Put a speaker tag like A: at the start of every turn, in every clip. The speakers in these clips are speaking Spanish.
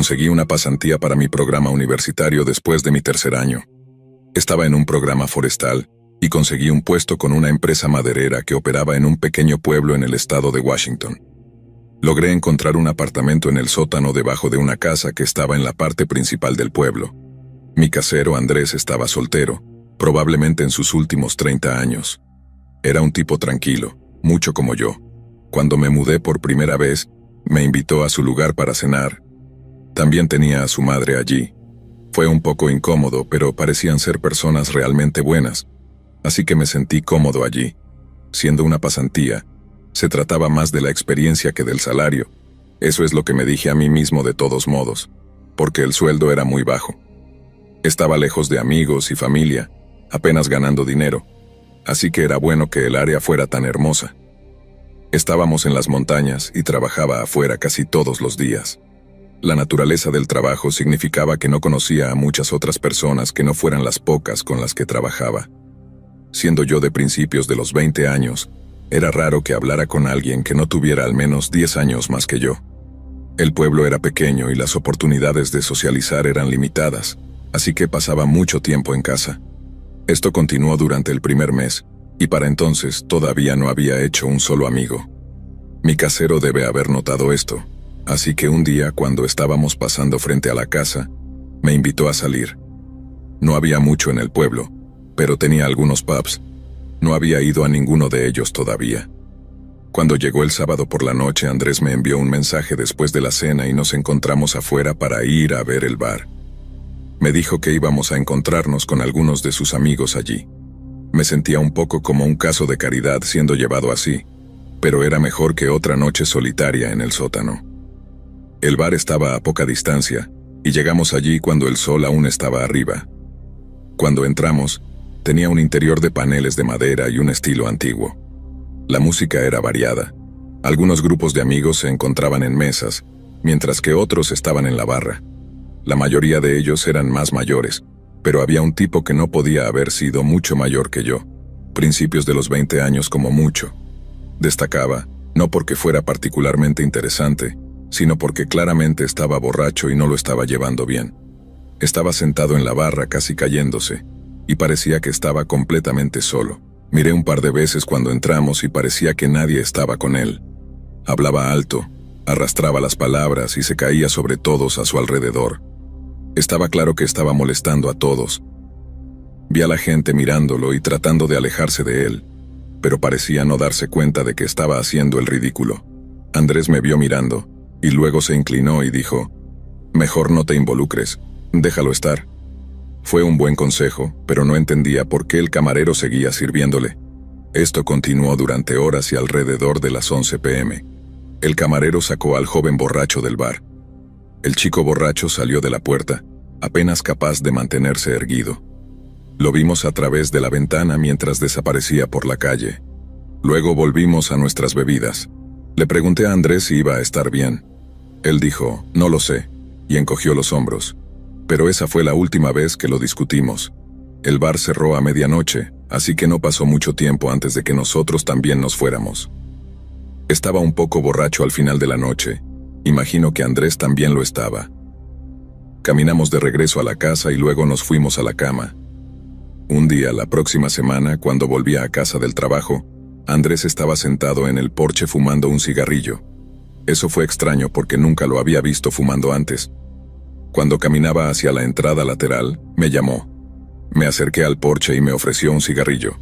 A: Conseguí una pasantía para mi programa universitario después de mi tercer año. Estaba en un programa forestal y conseguí un puesto con una empresa maderera que operaba en un pequeño pueblo en el estado de Washington. Logré encontrar un apartamento en el sótano debajo de una casa que estaba en la parte principal del pueblo. Mi casero Andrés estaba soltero, probablemente en sus últimos 30 años. Era un tipo tranquilo, mucho como yo. Cuando me mudé por primera vez, me invitó a su lugar para cenar. También tenía a su madre allí. Fue un poco incómodo, pero parecían ser personas realmente buenas, así que me sentí cómodo allí. Siendo una pasantía, se trataba más de la experiencia que del salario. Eso es lo que me dije a mí mismo de todos modos, porque el sueldo era muy bajo. Estaba lejos de amigos y familia, apenas ganando dinero, así que era bueno que el área fuera tan hermosa. Estábamos en las montañas y trabajaba afuera casi todos los días. La naturaleza del trabajo significaba que no conocía a muchas otras personas que no fueran las pocas con las que trabajaba. Siendo yo de principios de los 20 años, era raro que hablara con alguien que no tuviera al menos 10 años más que yo. El pueblo era pequeño y las oportunidades de socializar eran limitadas, así que pasaba mucho tiempo en casa. Esto continuó durante el primer mes, y para entonces todavía no había hecho un solo amigo. Mi casero debe haber notado esto, así que un día cuando estábamos pasando frente a la casa, me invitó a salir. No había mucho en el pueblo, pero tenía algunos pubs. No había ido a ninguno de ellos todavía. Cuando llegó el sábado por la noche, Andrés me envió un mensaje después de la cena y nos encontramos afuera para ir a ver el bar. Me dijo que íbamos a encontrarnos con algunos de sus amigos allí. Me sentía un poco como un caso de caridad siendo llevado así, pero era mejor que otra noche solitaria en el sótano. El bar estaba a poca distancia, y llegamos allí cuando el sol aún estaba arriba. Cuando entramos, tenía un interior de paneles de madera y un estilo antiguo. La música era variada. Algunos grupos de amigos se encontraban en mesas, mientras que otros estaban en la barra. La mayoría de ellos eran más mayores, pero había un tipo que no podía haber sido mucho mayor que yo, principios de los 20 años como mucho. Destacaba, no porque fuera particularmente interesante, sino porque claramente estaba borracho y no lo estaba llevando bien. Estaba sentado en la barra casi cayéndose, y parecía que estaba completamente solo. Miré un par de veces cuando entramos y parecía que nadie estaba con él. Hablaba alto, arrastraba las palabras y se caía sobre todos a su alrededor. Estaba claro que estaba molestando a todos. Vi a la gente mirándolo y tratando de alejarse de él, pero parecía no darse cuenta de que estaba haciendo el ridículo. Andrés me vio mirando, y luego se inclinó y dijo: «Mejor no te involucres, déjalo estar». Fue un buen consejo, pero no entendía por qué el camarero seguía sirviéndole. Esto continuó durante horas y alrededor de las 11 p.m. El camarero sacó al joven borracho del bar. El chico borracho salió de la puerta, apenas capaz de mantenerse erguido. Lo vimos a través de la ventana mientras desaparecía por la calle. Luego volvimos a nuestras bebidas. Le pregunté a Andrés si iba a estar bien. Él dijo: «No lo sé», y encogió los hombros. Pero esa fue la última vez que lo discutimos. El bar cerró a medianoche, así que no pasó mucho tiempo antes de que nosotros también nos fuéramos. Estaba un poco borracho al final de la noche. Imagino que Andrés también lo estaba. Caminamos de regreso a la casa y luego nos fuimos a la cama. Un día, la próxima semana, cuando volvía a casa del trabajo, Andrés estaba sentado en el porche fumando un cigarrillo. Eso fue extraño porque nunca lo había visto fumando antes. Cuando caminaba hacia la entrada lateral, me llamó. Me acerqué al porche y me ofreció un cigarrillo.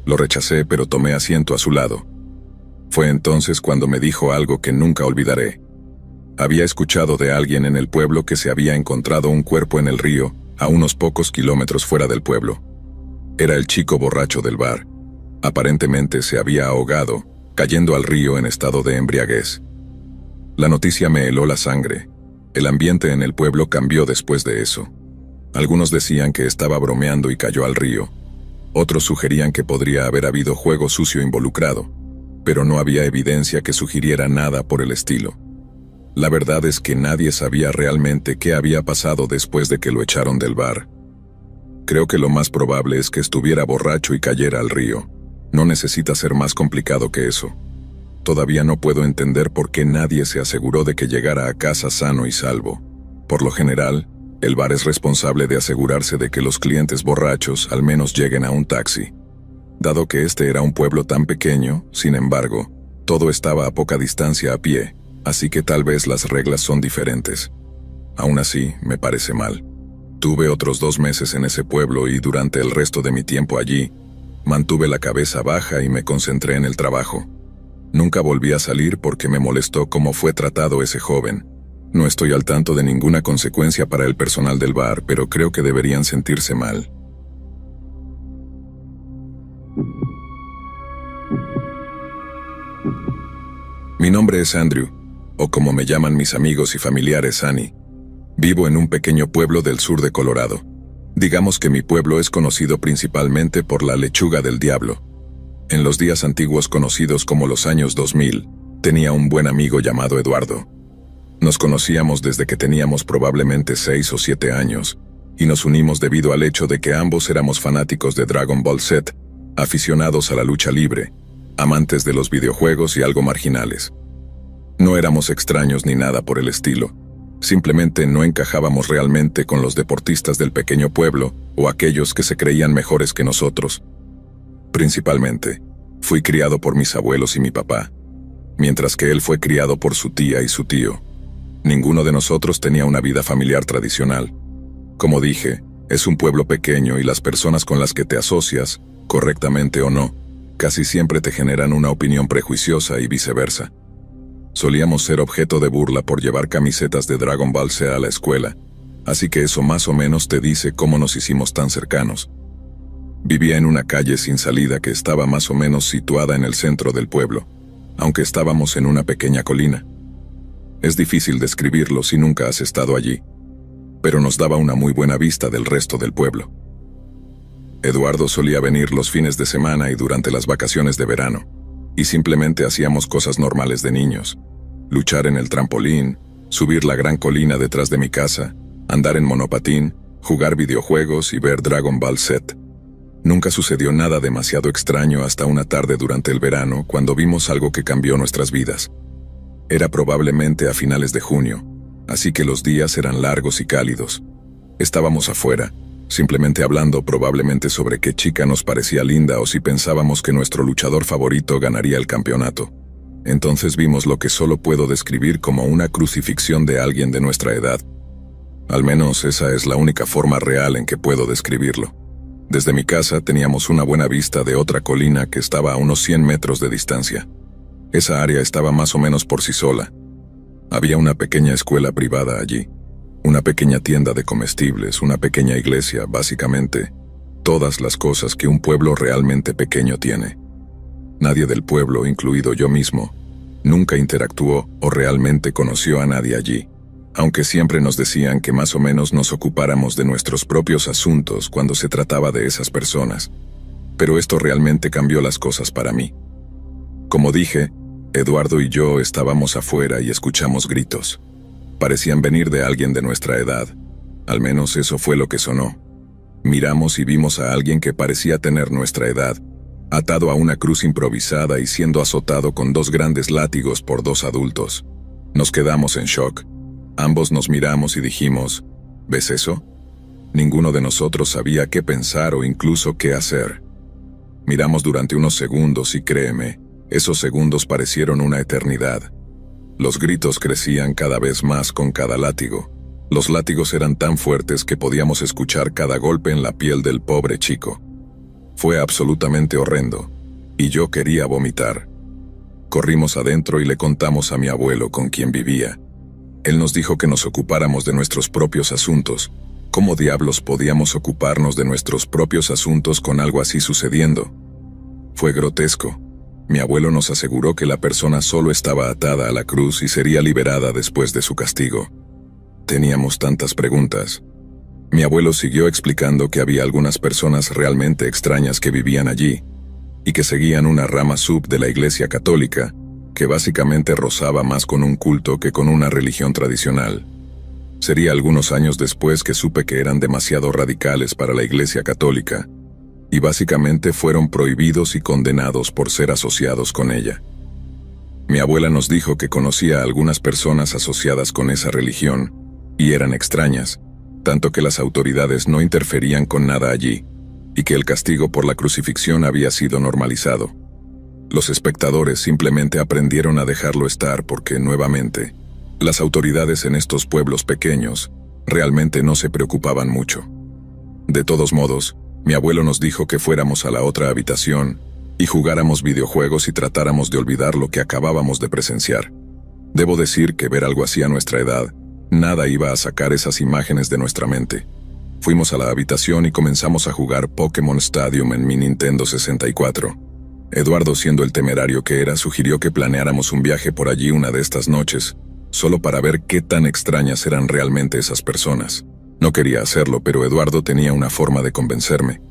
A: Lo rechacé, pero tomé asiento a su lado. Fue entonces cuando me dijo algo que nunca olvidaré. Había escuchado de alguien en el pueblo que se había encontrado un cuerpo en el río, a unos pocos kilómetros fuera del pueblo. Era el chico borracho del bar. Aparentemente se había ahogado, cayendo al río en estado de embriaguez. La noticia me heló la sangre. El ambiente en el pueblo cambió después de eso. Algunos decían que estaba bromeando y cayó al río. Otros sugerían que podría haber habido juego sucio involucrado, pero no había evidencia que sugiriera nada por el estilo. La verdad es que nadie sabía realmente qué había pasado después de que lo echaron del bar. Creo que lo más probable es que estuviera borracho y cayera al río. No necesita ser más complicado que eso. Todavía no puedo entender por qué nadie se aseguró de que llegara a casa sano y salvo. Por lo general, el bar es responsable de asegurarse de que los clientes borrachos al menos lleguen a un taxi. Dado que este era un pueblo tan pequeño, sin embargo, todo estaba a poca distancia a pie, así que tal vez las reglas son diferentes. Aún así, me parece mal. Tuve otros 2 meses en ese pueblo y durante el resto de mi tiempo allí, mantuve la cabeza baja y me concentré en el trabajo. Nunca volví a salir porque me molestó cómo fue tratado ese joven. No estoy al tanto de ninguna consecuencia para el personal del bar, pero creo que deberían sentirse mal. Mi nombre es Andrew, o como me llaman mis amigos y familiares, Annie. Vivo en un pequeño pueblo del sur de Colorado. Digamos que mi pueblo es conocido principalmente por la lechuga del diablo. En los días antiguos conocidos como los años 2000, tenía un buen amigo llamado Eduardo. Nos conocíamos desde que teníamos probablemente 6 o 7 años, y nos unimos debido al hecho de que ambos éramos fanáticos de Dragon Ball Z, aficionados a la lucha libre, amantes de los videojuegos y algo marginales. No éramos extraños ni nada por el estilo. Simplemente no encajábamos realmente con los deportistas del pequeño pueblo o aquellos que se creían mejores que nosotros. Principalmente, fui criado por mis abuelos y mi papá, mientras que él fue criado por su tía y su tío. Ninguno de nosotros tenía una vida familiar tradicional. Como dije, es un pueblo pequeño y las personas con las que te asocias, correctamente o no, casi siempre te generan una opinión prejuiciosa y viceversa. Solíamos ser objeto de burla por llevar camisetas de Dragon Ball Z a la escuela, así que eso más o menos te dice cómo nos hicimos tan cercanos. Vivía en una calle sin salida que estaba más o menos situada en el centro del pueblo, aunque estábamos en una pequeña colina. Es difícil describirlo si nunca has estado allí, pero nos daba una muy buena vista del resto del pueblo. Eduardo solía venir los fines de semana y durante las vacaciones de verano, y simplemente hacíamos cosas normales de niños. Luchar en el trampolín, subir la gran colina detrás de mi casa, andar en monopatín, jugar videojuegos y ver Dragon Ball Z. Nunca sucedió nada demasiado extraño hasta una tarde durante el verano cuando vimos algo que cambió nuestras vidas. Era probablemente a finales de junio, así que los días eran largos y cálidos. Estábamos afuera, simplemente hablando probablemente sobre qué chica nos parecía linda o si pensábamos que nuestro luchador favorito ganaría el campeonato. Entonces vimos lo que solo puedo describir como una crucifixión de alguien de nuestra edad. Al menos esa es la única forma real en que puedo describirlo. Desde mi casa teníamos una buena vista de otra colina que estaba a unos 100 metros de distancia. Esa área estaba más o menos por sí sola. Había una pequeña escuela privada allí, una pequeña tienda de comestibles, una pequeña iglesia, básicamente, todas las cosas que un pueblo realmente pequeño tiene. Nadie del pueblo, incluido yo mismo, nunca interactuó o realmente conoció a nadie allí, aunque siempre nos decían que más o menos nos ocupáramos de nuestros propios asuntos cuando se trataba de esas personas. Pero esto realmente cambió las cosas para mí. Como dije, Eduardo y yo estábamos afuera y escuchamos gritos. Parecían venir de alguien de nuestra edad, al menos eso fue lo que sonó. Miramos y vimos a alguien que parecía tener nuestra edad, atado a una cruz improvisada y siendo azotado con 2 grandes látigos por 2 adultos. Nos quedamos en shock. Ambos nos miramos y dijimos, ¿ves eso? Ninguno de nosotros sabía qué pensar o incluso qué hacer. Miramos durante unos segundos y créeme, esos segundos parecieron una eternidad. Los gritos crecían cada vez más con cada látigo. Los látigos eran tan fuertes que podíamos escuchar cada golpe en la piel del pobre chico. Fue absolutamente horrendo, y yo quería vomitar. Corrimos adentro y le contamos a mi abuelo con quien vivía. Él nos dijo que nos ocupáramos de nuestros propios asuntos. ¿Cómo diablos podíamos ocuparnos de nuestros propios asuntos con algo así sucediendo? Fue grotesco. Mi abuelo nos aseguró que la persona solo estaba atada a la cruz y sería liberada después de su castigo. Teníamos tantas preguntas. Mi abuelo siguió explicando que había algunas personas realmente extrañas que vivían allí, y que seguían una rama sub de la Iglesia Católica, que básicamente rozaba más con un culto que con una religión tradicional. Sería algunos años después que supe que eran demasiado radicales para la Iglesia Católica, y básicamente fueron prohibidos y condenados por ser asociados con ella. Mi abuela nos dijo que conocía a algunas personas asociadas con esa religión, y eran extrañas, tanto que las autoridades no interferían con nada allí, y que el castigo por la crucifixión había sido normalizado. Los espectadores simplemente aprendieron a dejarlo estar porque, nuevamente, las autoridades en estos pueblos pequeños realmente no se preocupaban mucho. De todos modos, mi abuelo nos dijo que fuéramos a la otra habitación y jugáramos videojuegos y tratáramos de olvidar lo que acabábamos de presenciar. Debo decir que ver algo así a nuestra edad, nada iba a sacar esas imágenes de nuestra mente. Fuimos a la habitación y comenzamos a jugar Pokémon Stadium en mi Nintendo 64. Eduardo, siendo el temerario que era, sugirió que planeáramos un viaje por allí una de estas noches, solo para ver qué tan extrañas eran realmente esas personas. No quería hacerlo, pero Eduardo tenía una forma de convencerme,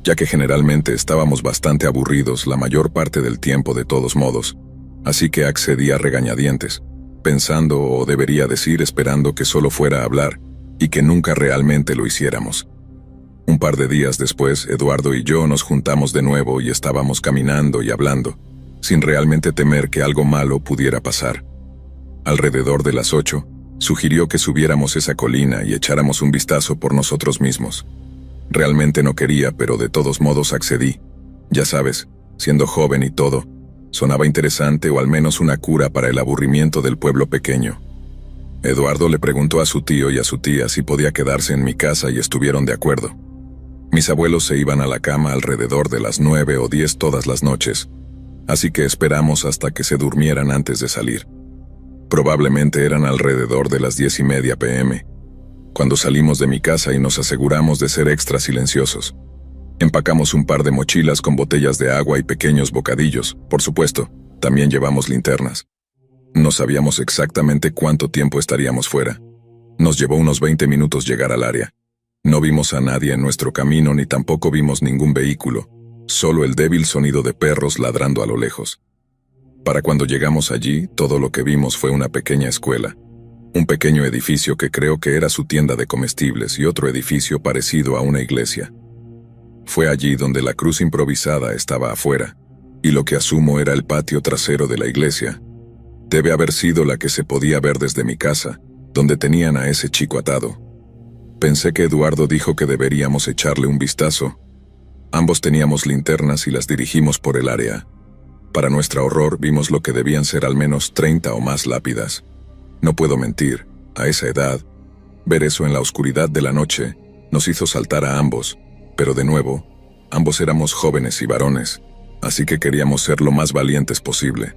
A: ya que generalmente estábamos bastante aburridos la mayor parte del tiempo de todos modos, así que accedí a regañadientes, pensando, o debería decir esperando, que solo fuera a hablar, y que nunca realmente lo hiciéramos. Un par de días después, Eduardo y yo nos juntamos de nuevo y estábamos caminando y hablando, sin realmente temer que algo malo pudiera pasar. Alrededor de las 8, sugirió que subiéramos esa colina y echáramos un vistazo por nosotros mismos. Realmente no quería, pero de todos modos accedí. Ya sabes, siendo joven y todo, sonaba interesante, o al menos una cura para el aburrimiento del pueblo pequeño. Eduardo le preguntó a su tío y a su tía si podía quedarse en mi casa y estuvieron de acuerdo. Mis abuelos se iban a la cama alrededor de las 9 o 10 todas las noches, así que esperamos hasta que se durmieran antes de salir. Probablemente eran alrededor de las 10:30 p.m., cuando salimos de mi casa y nos aseguramos de ser extra silenciosos. Empacamos un par de mochilas con botellas de agua y pequeños bocadillos, por supuesto, también llevamos linternas. No sabíamos exactamente cuánto tiempo estaríamos fuera. Nos llevó unos 20 minutos llegar al área. No vimos a nadie en nuestro camino ni tampoco vimos ningún vehículo, solo el débil sonido de perros ladrando a lo lejos. Para cuando llegamos allí, todo lo que vimos fue una pequeña escuela, un pequeño edificio que creo que era su tienda de comestibles y otro edificio parecido a una iglesia. Fue allí donde la cruz improvisada estaba afuera, y lo que asumo era el patio trasero de la iglesia. Debe haber sido la que se podía ver desde mi casa, donde tenían a ese chico atado. Pensé que Eduardo dijo que deberíamos echarle un vistazo. Ambos teníamos linternas y las dirigimos por el área. Para nuestro horror vimos lo que debían ser al menos 30 o más lápidas. No puedo mentir, a esa edad, ver eso en la oscuridad de la noche nos hizo saltar a ambos, pero de nuevo, ambos éramos jóvenes y varones, así que queríamos ser lo más valientes posible.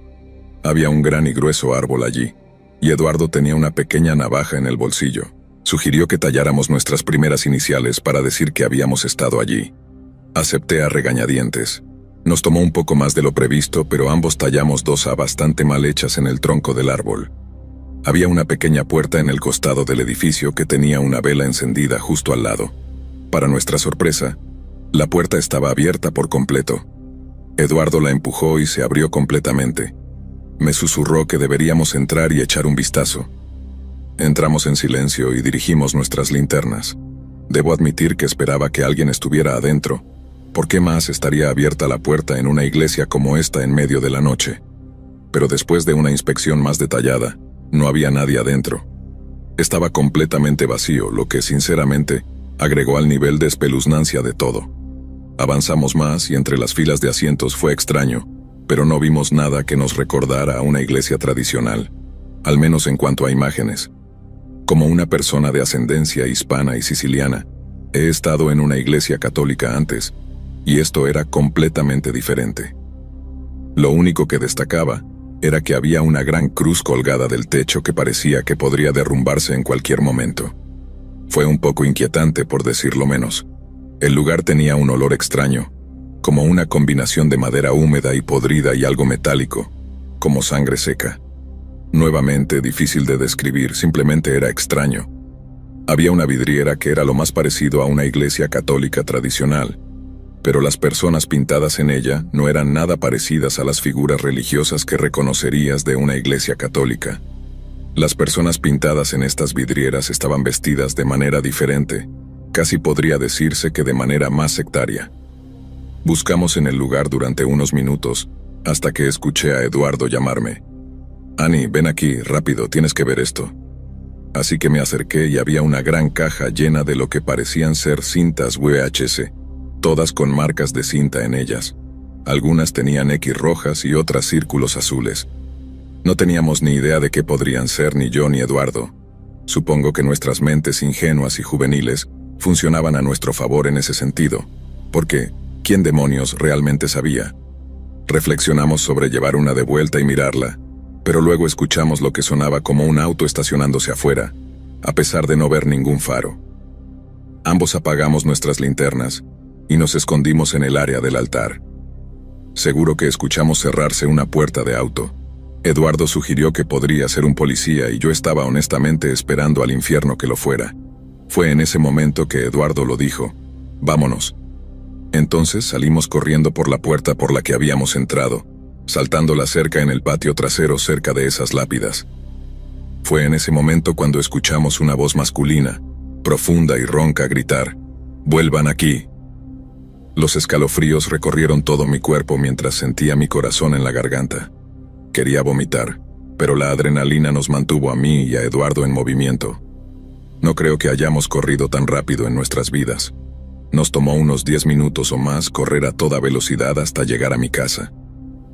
A: Había un gran y grueso árbol allí, y Eduardo tenía una pequeña navaja en el bolsillo. Sugirió que talláramos nuestras primeras iniciales para decir que habíamos estado allí. Acepté a regañadientes. Nos tomó un poco más de lo previsto, pero ambos tallamos 2 A bastante mal hechas en el tronco del árbol. Había una pequeña puerta en el costado del edificio que tenía una vela encendida justo al lado. Para nuestra sorpresa, la puerta estaba abierta por completo. Eduardo la empujó y se abrió completamente. Me susurró que deberíamos entrar y echar un vistazo. Entramos en silencio y dirigimos nuestras linternas. Debo admitir que esperaba que alguien estuviera adentro. ¿Por qué más estaría abierta la puerta en una iglesia como esta en medio de la noche? Pero después de una inspección más detallada, no había nadie adentro. Estaba completamente vacío, lo que sinceramente agregó al nivel de espeluznancia de todo. Avanzamos más y entre las filas de asientos fue extraño, pero no vimos nada que nos recordara a una iglesia tradicional, al menos en cuanto a imágenes. Como una persona de ascendencia hispana y siciliana, he estado en una iglesia católica antes, y esto era completamente diferente. Lo único que destacaba era que había una gran cruz colgada del techo que parecía que podría derrumbarse en cualquier momento. Fue un poco inquietante, por decirlo menos. El lugar tenía un olor extraño, como una combinación de madera húmeda y podrida y algo metálico, como sangre seca. Nuevamente difícil de describir, simplemente era extraño. Había una vidriera que era lo más parecido a una iglesia católica tradicional, pero las personas pintadas en ella no eran nada parecidas a las figuras religiosas que reconocerías de una iglesia católica. Las personas pintadas en estas vidrieras estaban vestidas de manera diferente, casi podría decirse que de manera más sectaria. Buscamos en el lugar durante unos minutos, hasta que escuché a Eduardo llamarme. «Annie, ven aquí, rápido, tienes que ver esto». Así que me acerqué y había una gran caja llena de lo que parecían ser cintas VHS, todas con marcas de cinta en ellas. Algunas tenían X rojas y otras círculos azules. No teníamos ni idea de qué podrían ser ni yo ni Eduardo. Supongo que nuestras mentes ingenuas y juveniles funcionaban a nuestro favor en ese sentido, porque ¿quién demonios realmente sabía? Reflexionamos sobre llevar una de vuelta y mirarla, pero luego escuchamos lo que sonaba como un auto estacionándose afuera, a pesar de no ver ningún faro. Ambos apagamos nuestras linternas y nos escondimos en el área del altar. Seguro que escuchamos cerrarse una puerta de auto. Eduardo sugirió que podría ser un policía y yo estaba honestamente esperando al infierno que lo fuera. Fue en ese momento que Eduardo lo dijo: «Vámonos». Entonces salimos corriendo por la puerta por la que habíamos entrado, saltando la cerca en el patio trasero cerca de esas lápidas. Fue en ese momento cuando escuchamos una voz masculina, profunda y ronca, gritar: «¡Vuelvan aquí!». Los escalofríos recorrieron todo mi cuerpo mientras sentía mi corazón en la garganta. Quería vomitar, pero la adrenalina nos mantuvo a mí y a Eduardo en movimiento. No creo que hayamos corrido tan rápido en nuestras vidas. Nos tomó unos 10 minutos o más correr a toda velocidad hasta llegar a mi casa.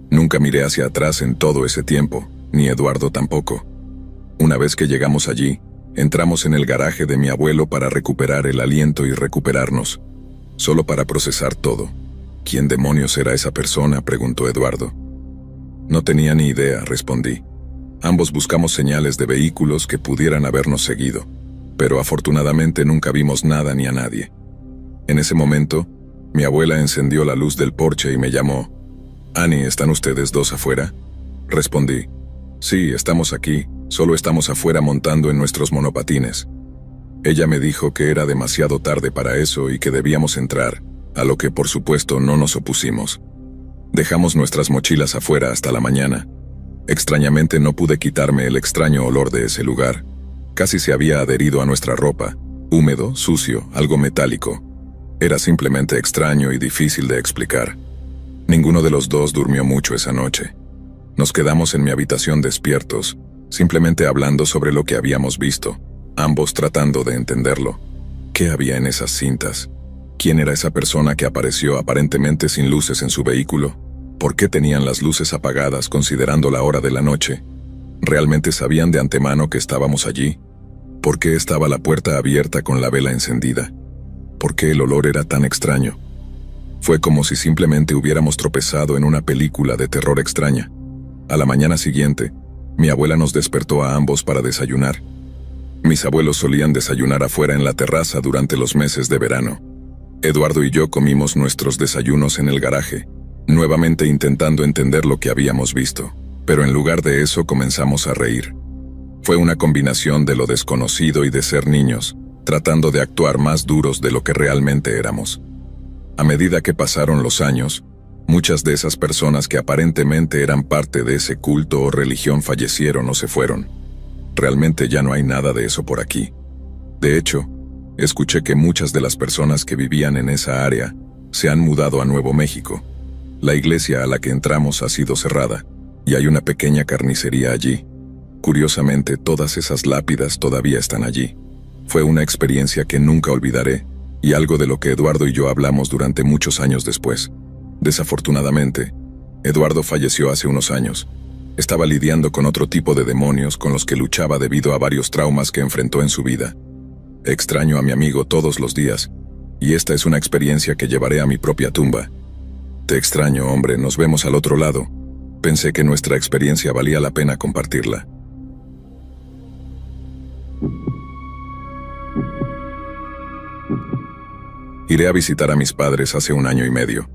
A: Nunca miré hacia atrás en todo ese tiempo, ni Eduardo tampoco. Una vez que llegamos allí, entramos en el garaje de mi abuelo para recuperar el aliento y recuperarnos, solo para procesar todo. ¿Quién demonios era esa persona?, preguntó Eduardo. No tenía ni idea, respondí. Ambos buscamos señales de vehículos que pudieran habernos seguido, pero afortunadamente nunca vimos nada ni a nadie. En ese momento, mi abuela encendió la luz del porche y me llamó. «Annie, ¿están ustedes dos afuera?». Respondí: «Sí, estamos aquí, solo estamos afuera montando en nuestros monopatines». Ella me dijo que era demasiado tarde para eso y que debíamos entrar, a lo que por supuesto no nos opusimos. Dejamos nuestras mochilas afuera hasta la mañana. Extrañamente no pude quitarme el extraño olor de ese lugar. Casi se había adherido a nuestra ropa, húmedo, sucio, algo metálico. Era simplemente extraño y difícil de explicar. Ninguno de los dos durmió mucho esa noche. Nos quedamos en mi habitación despiertos, simplemente hablando sobre lo que habíamos visto, ambos tratando de entenderlo. ¿Qué había en esas cintas? ¿Quién era esa persona que apareció aparentemente sin luces en su vehículo? ¿Por qué tenían las luces apagadas considerando la hora de la noche? ¿Realmente sabían de antemano que estábamos allí? ¿Por qué estaba la puerta abierta con la vela encendida? ¿Por qué el olor era tan extraño? Fue como si simplemente hubiéramos tropezado en una película de terror extraña. A la mañana siguiente, mi abuela nos despertó a ambos para desayunar. Mis abuelos solían desayunar afuera en la terraza durante los meses de verano. Eduardo y yo comimos nuestros desayunos en el garaje, nuevamente intentando entender lo que habíamos visto, pero en lugar de eso comenzamos a reír. Fue una combinación de lo desconocido y de ser niños, tratando de actuar más duros de lo que realmente éramos. A medida que pasaron los años, muchas de esas personas que aparentemente eran parte de ese culto o religión fallecieron o se fueron. Realmente ya no hay nada de eso por aquí. De hecho, escuché que muchas de las personas que vivían en esa área se han mudado a Nuevo México. La iglesia a la que entramos ha sido cerrada, y hay una pequeña carnicería allí. Curiosamente, todas esas lápidas todavía están allí. Fue una experiencia que nunca olvidaré, y algo de lo que Eduardo y yo hablamos durante muchos años después. Desafortunadamente, Eduardo falleció hace unos años. Estaba lidiando con otro tipo de demonios con los que luchaba debido a varios traumas que enfrentó en su vida. Extraño a mi amigo todos los días, y esta es una experiencia que llevaré a mi propia tumba. Te extraño, hombre, nos vemos al otro lado. Pensé que nuestra experiencia valía la pena compartirla. Iré a visitar a mis padres hace 1 año y medio.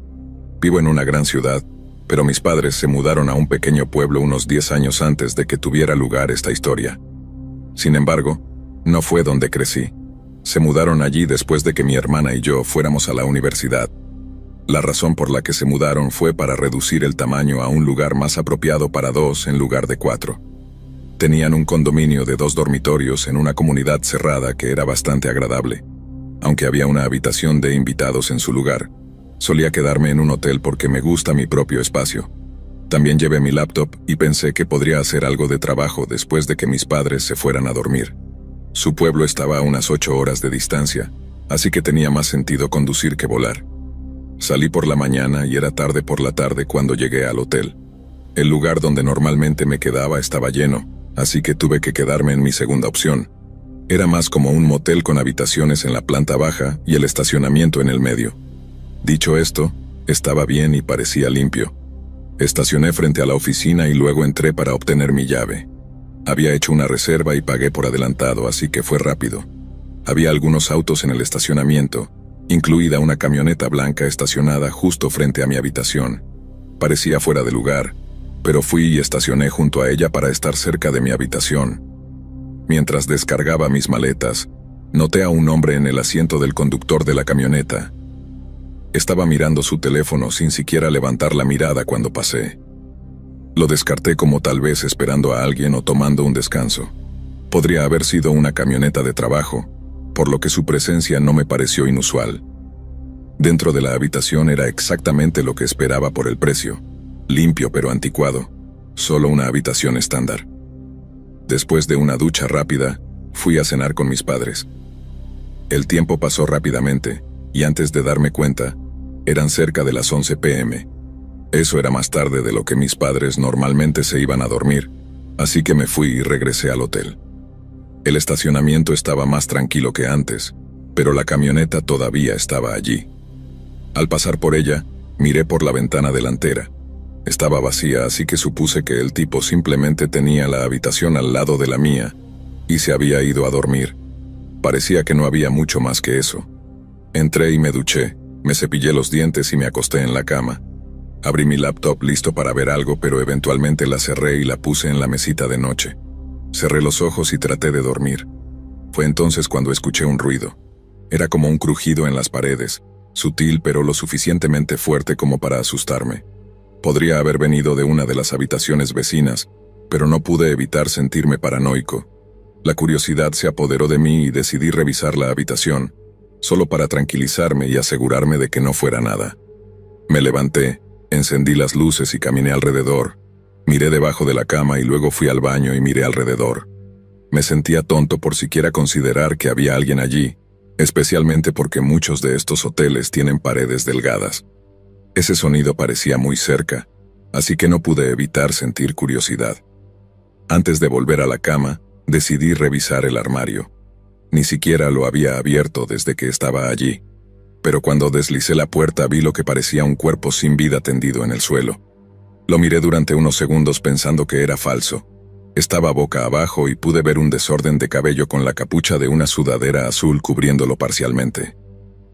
A: Vivo en una gran ciudad, pero mis padres se mudaron a un pequeño pueblo unos 10 años antes de que tuviera lugar esta historia. Sin embargo, no fue donde crecí. Se mudaron allí después de que mi hermana y yo fuéramos a la universidad. La razón por la que se mudaron fue para reducir el tamaño a un lugar más apropiado para 2 en lugar de 4. Tenían un condominio de 2 dormitorios en una comunidad cerrada que era bastante agradable. Aunque había una habitación de invitados en su lugar, solía quedarme en un hotel porque me gusta mi propio espacio. También llevé mi laptop y pensé que podría hacer algo de trabajo después de que mis padres se fueran a dormir. Su pueblo estaba a unas 8 horas de distancia, así que tenía más sentido conducir que volar. Salí por la mañana y era tarde por la tarde cuando llegué al hotel. El lugar donde normalmente me quedaba estaba lleno, así que tuve que quedarme en mi segunda opción. Era más como un motel con habitaciones en la planta baja y el estacionamiento en el medio. Dicho esto, estaba bien y parecía limpio. Estacioné frente a la oficina y luego entré para obtener mi llave. Había hecho una reserva y pagué por adelantado, así que fue rápido. Había algunos autos en el estacionamiento, incluida una camioneta blanca estacionada justo frente a mi habitación. Parecía fuera de lugar, pero fui y estacioné junto a ella para estar cerca de mi habitación. Mientras descargaba mis maletas, noté a un hombre en el asiento del conductor de la camioneta. Estaba mirando su teléfono sin siquiera levantar la mirada cuando pasé. Lo descarté como tal vez esperando a alguien o tomando un descanso. Podría haber sido una camioneta de trabajo, por lo que su presencia no me pareció inusual. Dentro de la habitación era exactamente lo que esperaba por el precio. Limpio pero anticuado, solo una habitación estándar. Después de una ducha rápida, fui a cenar con mis padres. El tiempo pasó rápidamente, y antes de darme cuenta, eran cerca de las 11 p.m. Eso era más tarde de lo que mis padres normalmente se iban a dormir, así que me fui y regresé al hotel. El estacionamiento estaba más tranquilo que antes, pero la camioneta todavía estaba allí. Al pasar por ella, miré por la ventana delantera. Estaba vacía, así que supuse que el tipo simplemente tenía la habitación al lado de la mía y se había ido a dormir. Parecía que no había mucho más que eso. Entré y me duché, me cepillé los dientes y me acosté en la cama. Abrí mi laptop listo para ver algo, pero eventualmente la cerré y la puse en la mesita de noche. Cerré los ojos y traté de dormir. Fue entonces cuando escuché un ruido. Era como un crujido en las paredes, sutil pero lo suficientemente fuerte como para asustarme. Podría haber venido de una de las habitaciones vecinas, pero no pude evitar sentirme paranoico. La curiosidad se apoderó de mí y decidí revisar la habitación, solo para tranquilizarme y asegurarme de que no fuera nada. Me levanté, encendí las luces y caminé alrededor. Miré debajo de la cama y luego fui al baño y miré alrededor. Me sentía tonto por siquiera considerar que había alguien allí, especialmente porque muchos de estos hoteles tienen paredes delgadas. Ese sonido parecía muy cerca, así que no pude evitar sentir curiosidad. Antes de volver a la cama, decidí revisar el armario. Ni siquiera lo había abierto desde que estaba allí, pero cuando deslicé la puerta vi lo que parecía un cuerpo sin vida tendido en el suelo. Lo miré durante unos segundos pensando que era falso. Estaba boca abajo y pude ver un desorden de cabello con la capucha de una sudadera azul cubriéndolo parcialmente.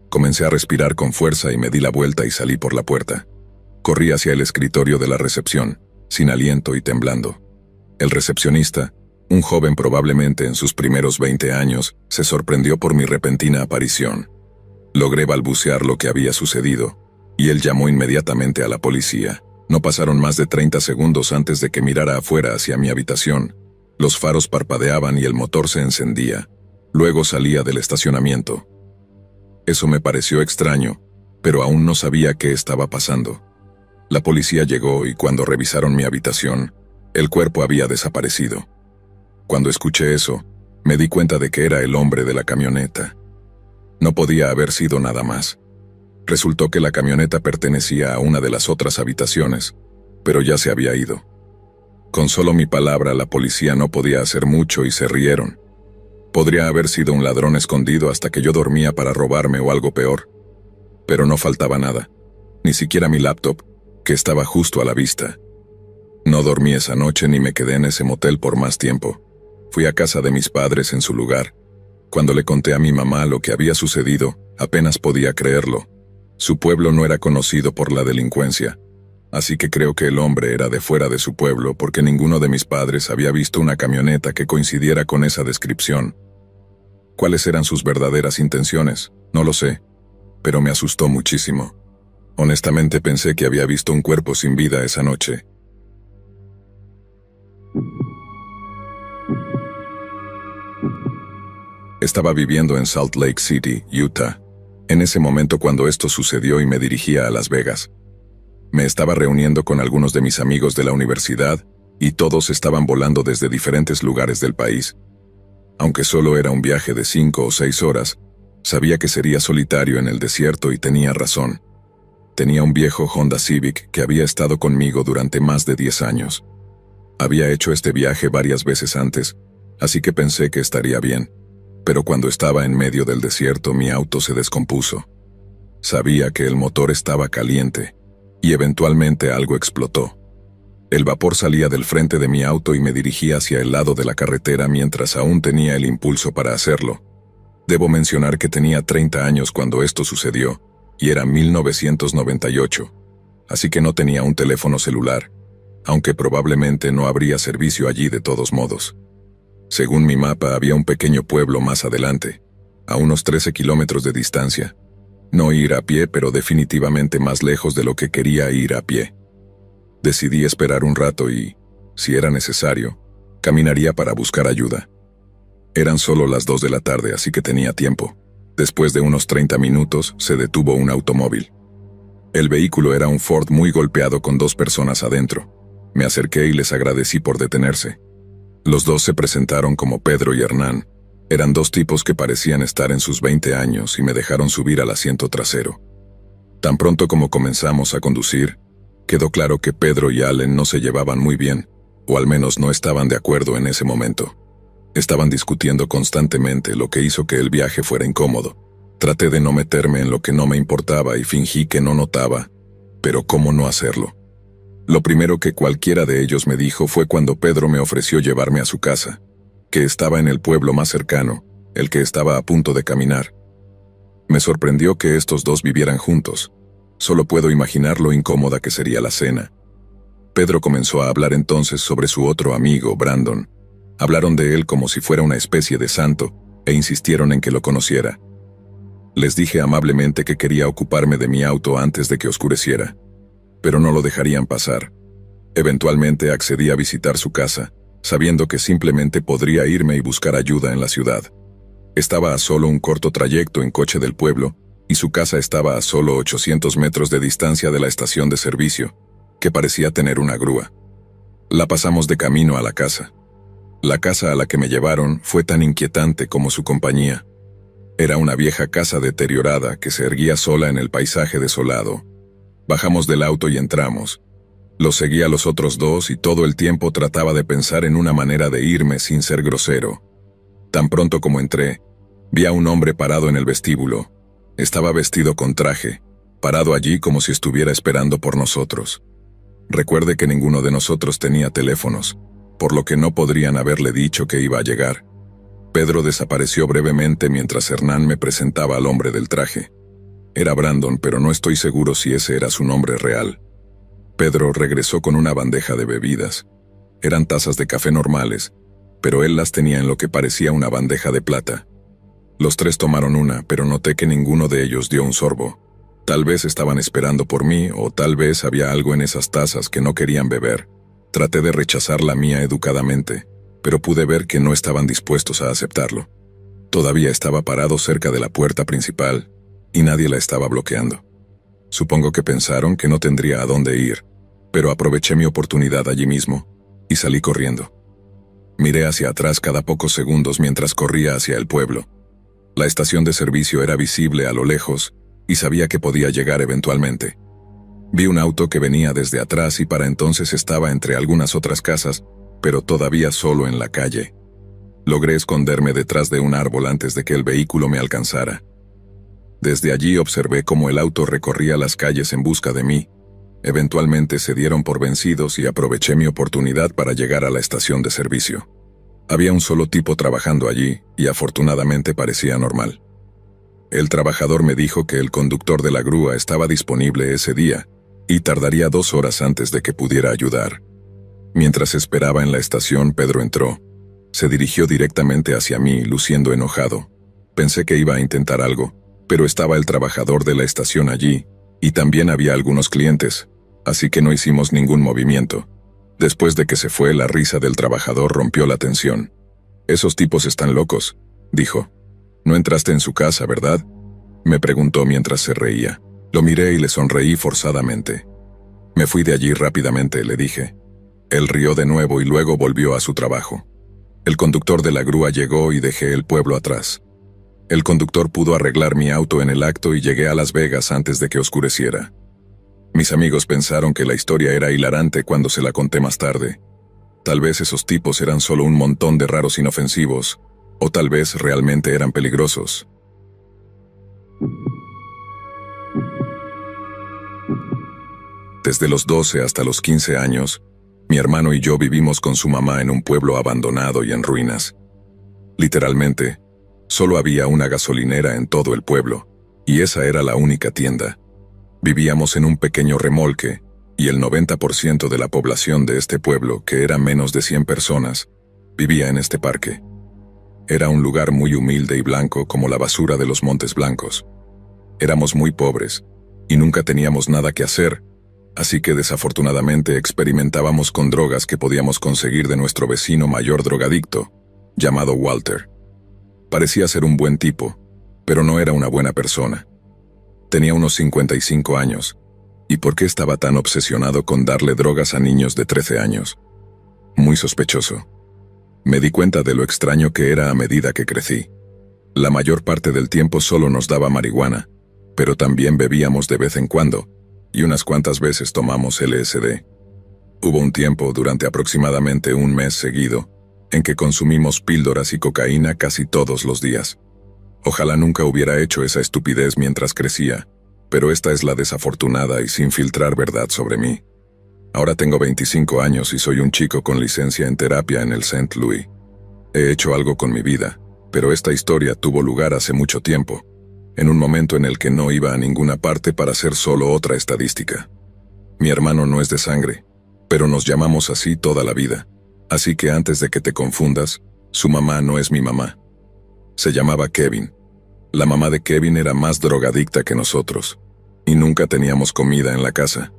A: Comencé a respirar con fuerza y me di la vuelta y salí por la puerta. Corrí hacia el escritorio de la recepción, sin aliento y temblando. El recepcionista, un joven probablemente en sus primeros 20 años, se sorprendió por mi repentina aparición. Logré balbucear lo que había sucedido, y él llamó inmediatamente a la policía. No pasaron más de 30 segundos antes de que mirara afuera hacia mi habitación. Los faros parpadeaban y el motor se encendía. Luego salía del estacionamiento. Eso me pareció extraño, pero aún no sabía qué estaba pasando. La policía llegó y cuando revisaron mi habitación, el cuerpo había desaparecido. Cuando escuché eso, me di cuenta de que era el hombre de la camioneta. No podía haber sido nada más. Resultó que la camioneta pertenecía a una de las otras habitaciones, pero ya se había ido. Con solo mi palabra, la policía no podía hacer mucho y se rieron. Podría haber sido un ladrón escondido hasta que yo dormía para robarme o algo peor. Pero no faltaba nada, ni siquiera mi laptop, que estaba justo a la vista. No dormí esa noche ni me quedé en ese motel por más tiempo. Fui a casa de mis padres en su lugar. Cuando le conté a mi mamá lo que había sucedido, apenas podía creerlo. Su pueblo no era conocido por la delincuencia, así que creo que el hombre era de fuera de su pueblo porque ninguno de mis padres había visto una camioneta que coincidiera con esa descripción. ¿Cuáles eran sus verdaderas intenciones? No lo sé, pero me asustó muchísimo. Honestamente pensé que había visto un cuerpo sin vida esa noche. Estaba viviendo en Salt Lake City, Utah, en ese momento cuando esto sucedió y me dirigía a Las Vegas. Me estaba reuniendo con algunos de mis amigos de la universidad y todos estaban volando desde diferentes lugares del país. Aunque solo era un viaje de 5 o 6 horas, sabía que sería solitario en el desierto y tenía razón. Tenía un viejo Honda Civic que había estado conmigo durante más de 10 años. Había hecho este viaje varias veces antes, así que pensé que estaría bien. Pero cuando estaba en medio del desierto, mi auto se descompuso. Sabía que el motor estaba caliente, y eventualmente algo explotó. El vapor salía del frente de mi auto y me dirigía hacia el lado de la carretera mientras aún tenía el impulso para hacerlo. Debo mencionar que tenía 30 años cuando esto sucedió, y era 1998, así que no tenía un teléfono celular, aunque probablemente no habría servicio allí de todos modos. Según mi mapa, había un pequeño pueblo más adelante, a unos 13 kilómetros de distancia. No ir a pie, pero definitivamente más lejos de lo que quería ir a pie. Decidí esperar un rato y, si era necesario, caminaría para buscar ayuda. Eran solo las 2 de la tarde, así que tenía tiempo. Después de unos 30 minutos, se detuvo un automóvil. El vehículo era un Ford muy golpeado con 2 personas adentro. Me acerqué y les agradecí por detenerse. Los dos se presentaron como Pedro y Hernán. Eran 2 tipos que parecían estar en sus 20 años y me dejaron subir al asiento trasero. Tan pronto como comenzamos a conducir, quedó claro que Pedro y Allen no se llevaban muy bien, o al menos no estaban de acuerdo en ese momento. Estaban discutiendo constantemente, lo que hizo que el viaje fuera incómodo. Traté de no meterme en lo que no me importaba y fingí que no notaba, pero ¿cómo no hacerlo? Lo primero que cualquiera de ellos me dijo fue cuando Pedro me ofreció llevarme a su casa, que estaba en el pueblo más cercano, el que estaba a punto de caminar. Me sorprendió que estos dos vivieran juntos. Solo puedo imaginar lo incómoda que sería la cena. Pedro comenzó a hablar entonces sobre su otro amigo, Brandon. Hablaron de él como si fuera una especie de santo, e insistieron en que lo conociera. Les dije amablemente que quería ocuparme de mi auto antes de que oscureciera, pero no lo dejarían pasar. Eventualmente accedí a visitar su casa, sabiendo que simplemente podría irme y buscar ayuda en la ciudad. Estaba a solo un corto trayecto en coche del pueblo, y su casa estaba a solo 800 metros de distancia de la estación de servicio, que parecía tener una grúa. La pasamos de camino a la casa. La casa a la que me llevaron fue tan inquietante como su compañía. Era una vieja casa deteriorada que se erguía sola en el paisaje desolado. Bajamos del auto y entramos. Los seguí a los otros dos y todo el tiempo trataba de pensar en una manera de irme sin ser grosero. Tan pronto como entré, vi a un hombre parado en el vestíbulo. Estaba vestido con traje, parado allí como si estuviera esperando por nosotros. Recuerde que ninguno de nosotros tenía teléfonos, por lo que no podrían haberle dicho que iba a llegar. Pedro desapareció brevemente mientras Hernán me presentaba al hombre del traje. Era Brandon, pero no estoy seguro si ese era su nombre real. Pedro regresó con una bandeja de bebidas. Eran tazas de café normales, pero él las tenía en lo que parecía una bandeja de plata. Los tres tomaron una, pero noté que ninguno de ellos dio un sorbo. Tal vez estaban esperando por mí, o tal vez había algo en esas tazas que no querían beber. Traté de rechazar la mía educadamente, pero pude ver que no estaban dispuestos a aceptarlo. Todavía estaba parado cerca de la puerta principal, y nadie la estaba bloqueando. Supongo que pensaron que no tendría a dónde ir, pero aproveché mi oportunidad allí mismo, y salí corriendo. Miré hacia atrás cada pocos segundos mientras corría hacia el pueblo. La estación de servicio era visible a lo lejos, y sabía que podía llegar eventualmente. Vi un auto que venía desde atrás y para entonces estaba entre algunas otras casas, pero todavía solo en la calle. Logré esconderme detrás de un árbol antes de que el vehículo me alcanzara. Desde allí observé cómo el auto recorría las calles en busca de mí. Eventualmente se dieron por vencidos y aproveché mi oportunidad para llegar a la estación de servicio. Había un solo tipo trabajando allí, y afortunadamente parecía normal. El trabajador me dijo que el conductor de la grúa estaba disponible ese día, y tardaría 2 horas antes de que pudiera ayudar. Mientras esperaba en la estación, Pedro entró. Se dirigió directamente hacia mí, luciendo enojado. Pensé que iba a intentar algo, pero estaba el trabajador de la estación allí, y también había algunos clientes, así que no hicimos ningún movimiento. Después de que se fue, la risa del trabajador rompió la tensión. «Esos tipos están locos», dijo. «No entraste en su casa, ¿verdad?», me preguntó mientras se reía. Lo miré y le sonreí forzadamente. «Me fui de allí rápidamente», le dije. Él rió de nuevo y luego volvió a su trabajo. El conductor de la grúa llegó y dejé el pueblo atrás. El conductor pudo arreglar mi auto en el acto y llegué a Las Vegas antes de que oscureciera. Mis amigos pensaron que la historia era hilarante cuando se la conté más tarde. Tal vez esos tipos eran solo un montón de raros inofensivos, o tal vez realmente eran peligrosos. Desde los 12 hasta los 15 años, mi hermano y yo vivimos con su mamá en un pueblo abandonado y en ruinas. Literalmente, solo había una gasolinera en todo el pueblo, y esa era la única tienda. Vivíamos en un pequeño remolque, y el 90% de la población de este pueblo, que era menos de 100 personas, vivía en este parque. Era un lugar muy humilde y blanco como la basura de los Montes Blancos. Éramos muy pobres, y nunca teníamos nada que hacer, así que desafortunadamente experimentábamos con drogas que podíamos conseguir de nuestro vecino mayor drogadicto, llamado Walter. Parecía ser un buen tipo, pero no era una buena persona. Tenía unos 55 años, ¿y por qué estaba tan obsesionado con darle drogas a niños de 13 años? Muy sospechoso. Me di cuenta de lo extraño que era a medida que crecí. La mayor parte del tiempo solo nos daba marihuana, pero también bebíamos de vez en cuando, y unas cuantas veces tomamos LSD. Hubo un tiempo, durante aproximadamente un mes seguido, en que consumimos píldoras y cocaína casi todos los días. Ojalá nunca hubiera hecho esa estupidez mientras crecía, pero esta es la desafortunada y sin filtrar verdad sobre mí. Ahora tengo 25 años y soy un chico con licencia en terapia en el St. Louis. He hecho algo con mi vida, pero esta historia tuvo lugar hace mucho tiempo, en un momento en el que no iba a ninguna parte para ser solo otra estadística. Mi hermano no es de sangre, pero nos llamamos así toda la vida, así que antes de que te confundas, su mamá no es mi mamá. Se llamaba Kevin. La mamá de Kevin era más drogadicta que nosotros, y nunca teníamos comida en la casa.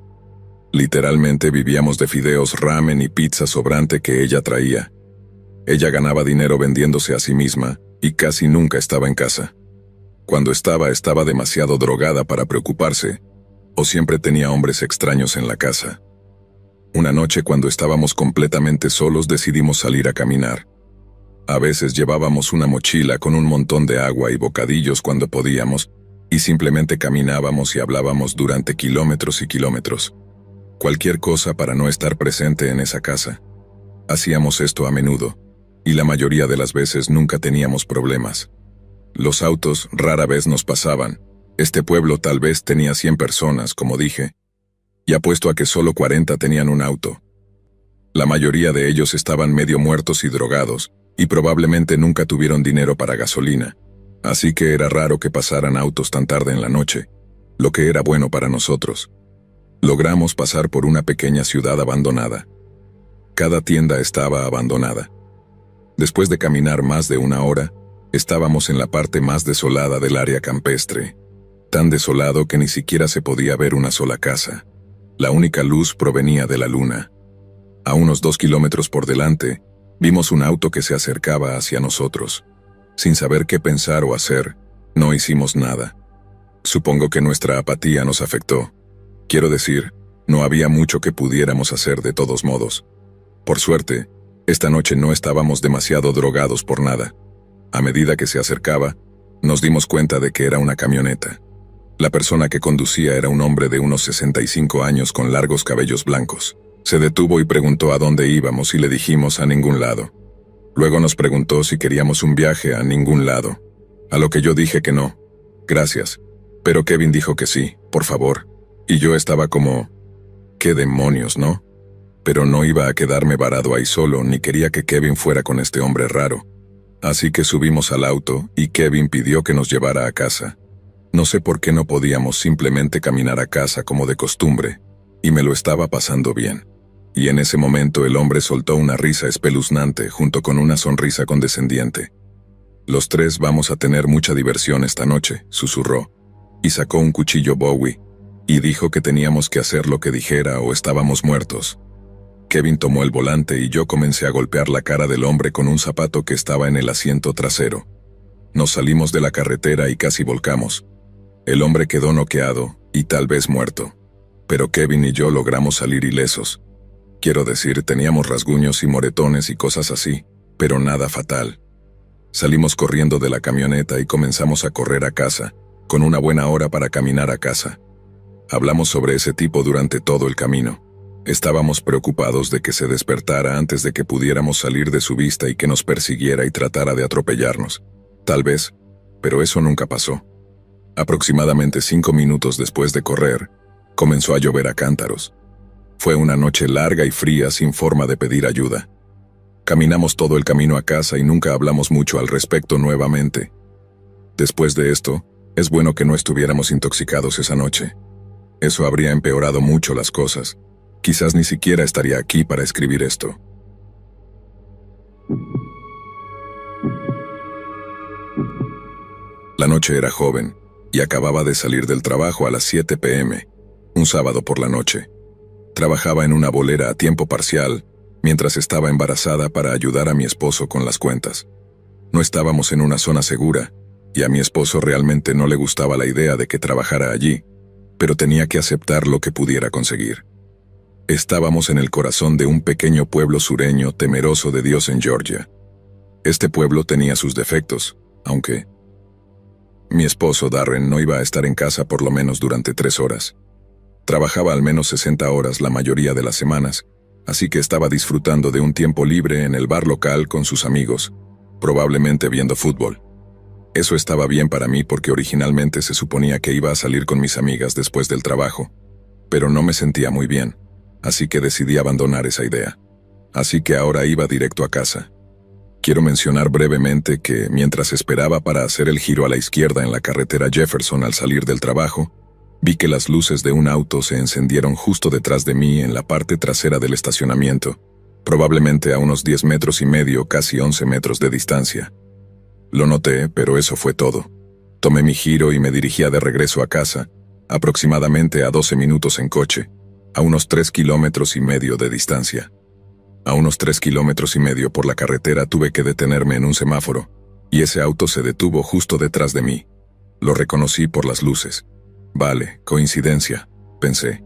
A: Literalmente vivíamos de fideos, ramen y pizza sobrante que ella traía. Ella ganaba dinero vendiéndose a sí misma, y casi nunca estaba en casa. Cuando estaba demasiado drogada para preocuparse, o siempre tenía hombres extraños en la casa. Una noche, cuando estábamos completamente solos, decidimos salir a caminar. A veces llevábamos una mochila con un montón de agua y bocadillos cuando podíamos, y simplemente caminábamos y hablábamos durante kilómetros y kilómetros. Cualquier cosa para no estar presente en esa casa. Hacíamos esto a menudo, y la mayoría de las veces nunca teníamos problemas. Los autos rara vez nos pasaban. Este pueblo tal vez tenía 100 personas, como dije, y apuesto a que solo 40 tenían un auto. La mayoría de ellos estaban medio muertos y drogados, y probablemente nunca tuvieron dinero para gasolina, así que era raro que pasaran autos tan tarde en la noche, lo que era bueno para nosotros. Logramos pasar por una pequeña ciudad abandonada. Cada tienda estaba abandonada. Después de caminar más de una hora, estábamos en la parte más desolada del área campestre, tan desolado que ni siquiera se podía ver una sola casa. La única luz provenía de la luna. A unos 2 kilómetros por delante, vimos un auto que se acercaba hacia nosotros. Sin saber qué pensar o hacer, no hicimos nada. Supongo que nuestra apatía nos afectó. Quiero decir, no había mucho que pudiéramos hacer de todos modos. Por suerte, esta noche no estábamos demasiado drogados por nada. A medida que se acercaba, nos dimos cuenta de que era una camioneta. La persona que conducía era un hombre de unos 65 años con largos cabellos blancos. Se detuvo y preguntó a dónde íbamos y le dijimos a ningún lado. Luego nos preguntó si queríamos un viaje a ningún lado, a lo que yo dije que no. Gracias. Pero Kevin dijo que sí, por favor. Y yo estaba como, ¿qué demonios, no? Pero no iba a quedarme varado ahí solo, ni quería que Kevin fuera con este hombre raro. Así que subimos al auto y Kevin pidió que nos llevara a casa. No sé por qué no podíamos simplemente caminar a casa como de costumbre, y me lo estaba pasando bien. Y en ese momento el hombre soltó una risa espeluznante junto con una sonrisa condescendiente. Los tres vamos a tener mucha diversión esta noche, susurró, y sacó un cuchillo Bowie, y dijo que teníamos que hacer lo que dijera o estábamos muertos. Kevin tomó el volante y yo comencé a golpear la cara del hombre con un zapato que estaba en el asiento trasero. Nos salimos de la carretera y casi volcamos. El hombre quedó noqueado y tal vez muerto, pero Kevin y yo logramos salir ilesos. Quiero decir, teníamos rasguños y moretones y cosas así, pero nada fatal. Salimos corriendo de la camioneta y comenzamos a correr a casa, con una buena hora para caminar a casa. Hablamos sobre ese tipo durante todo el camino. Estábamos preocupados de que se despertara antes de que pudiéramos salir de su vista y que nos persiguiera y tratara de atropellarnos. Tal vez, pero eso nunca pasó. Aproximadamente 5 minutos después de correr, comenzó a llover a cántaros. Fue una noche larga y fría sin forma de pedir ayuda. Caminamos todo el camino a casa y nunca hablamos mucho al respecto nuevamente. Después de esto, es bueno que no estuviéramos intoxicados esa noche. Eso habría empeorado mucho las cosas. Quizás ni siquiera estaría aquí para escribir esto. La noche era joven y acababa de salir del trabajo a las 7 p.m., un sábado por la noche. Trabajaba en una bolera a tiempo parcial mientras estaba embarazada para ayudar a mi esposo con las cuentas. No estábamos en una zona segura y a mi esposo realmente no le gustaba la idea de que trabajara allí, pero tenía que aceptar lo que pudiera conseguir. Estábamos en el corazón de un pequeño pueblo sureño temeroso de Dios en Georgia. Este pueblo tenía sus defectos, aunque mi esposo Darren no iba a estar en casa por lo menos durante 3 horas. Trabajaba al menos 60 horas la mayoría de las semanas, así que estaba disfrutando de un tiempo libre en el bar local con sus amigos, probablemente viendo fútbol. Eso estaba bien para mí porque originalmente se suponía que iba a salir con mis amigas después del trabajo, pero no me sentía muy bien, así que decidí abandonar esa idea. Así que ahora iba directo a casa. Quiero mencionar brevemente que, mientras esperaba para hacer el giro a la izquierda en la carretera Jefferson al salir del trabajo, vi que las luces de un auto se encendieron justo detrás de mí en la parte trasera del estacionamiento, probablemente a unos 10 metros y medio, casi 11 metros de distancia. Lo noté, pero eso fue todo. Tomé mi giro y me dirigía de regreso a casa, aproximadamente a 12 minutos en coche, a unos 3,5 kilómetros de distancia. A unos 3,5 kilómetros por la carretera tuve que detenerme en un semáforo, y ese auto se detuvo justo detrás de mí. Lo reconocí por las luces. Vale, coincidencia, pensé.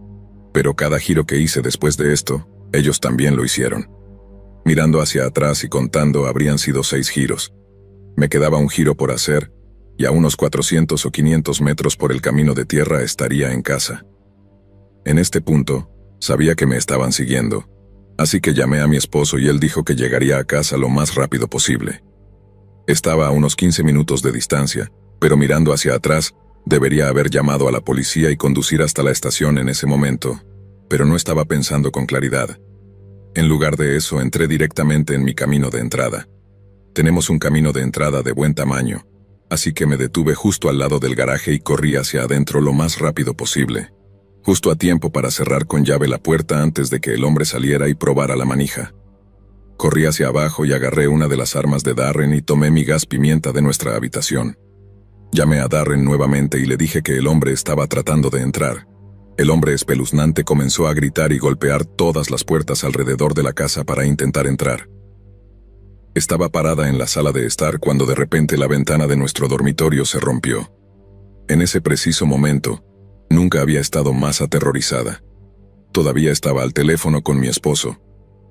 A: Pero cada giro que hice después de esto, ellos también lo hicieron. Mirando hacia atrás y contando, habrían sido 6 giros. Me quedaba un giro por hacer, y a unos 400 o 500 metros por el camino de tierra estaría en casa. En este punto, sabía que me estaban siguiendo, así que llamé a mi esposo y él dijo que llegaría a casa lo más rápido posible. Estaba a unos 15 minutos de distancia, pero mirando hacia atrás, debería haber llamado a la policía y conducir hasta la estación en ese momento, pero no estaba pensando con claridad. En lugar de eso, entré directamente en mi camino de entrada. Tenemos un camino de entrada de buen tamaño, así que me detuve justo al lado del garaje y corrí hacia adentro lo más rápido posible, justo a tiempo para cerrar con llave la puerta antes de que el hombre saliera y probara la manija. Corrí hacia abajo y agarré una de las armas de Darren y tomé mi gas pimienta de nuestra habitación. Llamé a Darren nuevamente y le dije que el hombre estaba tratando de entrar. El hombre espeluznante comenzó a gritar y golpear todas las puertas alrededor de la casa para intentar entrar. Estaba parada en la sala de estar cuando de repente la ventana de nuestro dormitorio se rompió. En ese preciso momento, nunca había estado más aterrorizada. Todavía estaba al teléfono con mi esposo,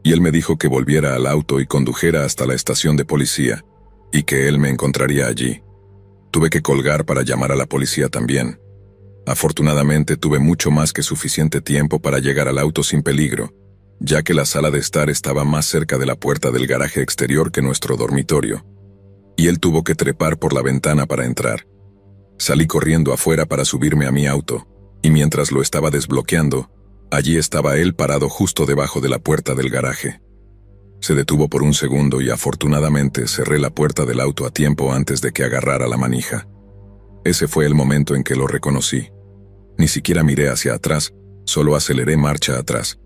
A: y él me dijo que volviera al auto y condujera hasta la estación de policía, y que él me encontraría allí. Tuve que colgar para llamar a la policía también. Afortunadamente tuve mucho más que suficiente tiempo para llegar al auto sin peligro, ya que la sala de estar estaba más cerca de la puerta del garaje exterior que nuestro dormitorio, y él tuvo que trepar por la ventana para entrar. Salí corriendo afuera para subirme a mi auto, y mientras lo estaba desbloqueando, allí estaba él parado justo debajo de la puerta del garaje. Se detuvo por un segundo y afortunadamente cerré la puerta del auto a tiempo antes de que agarrara la manija. Ese fue el momento en que lo reconocí. Ni siquiera miré hacia atrás, solo aceleré marcha atrás.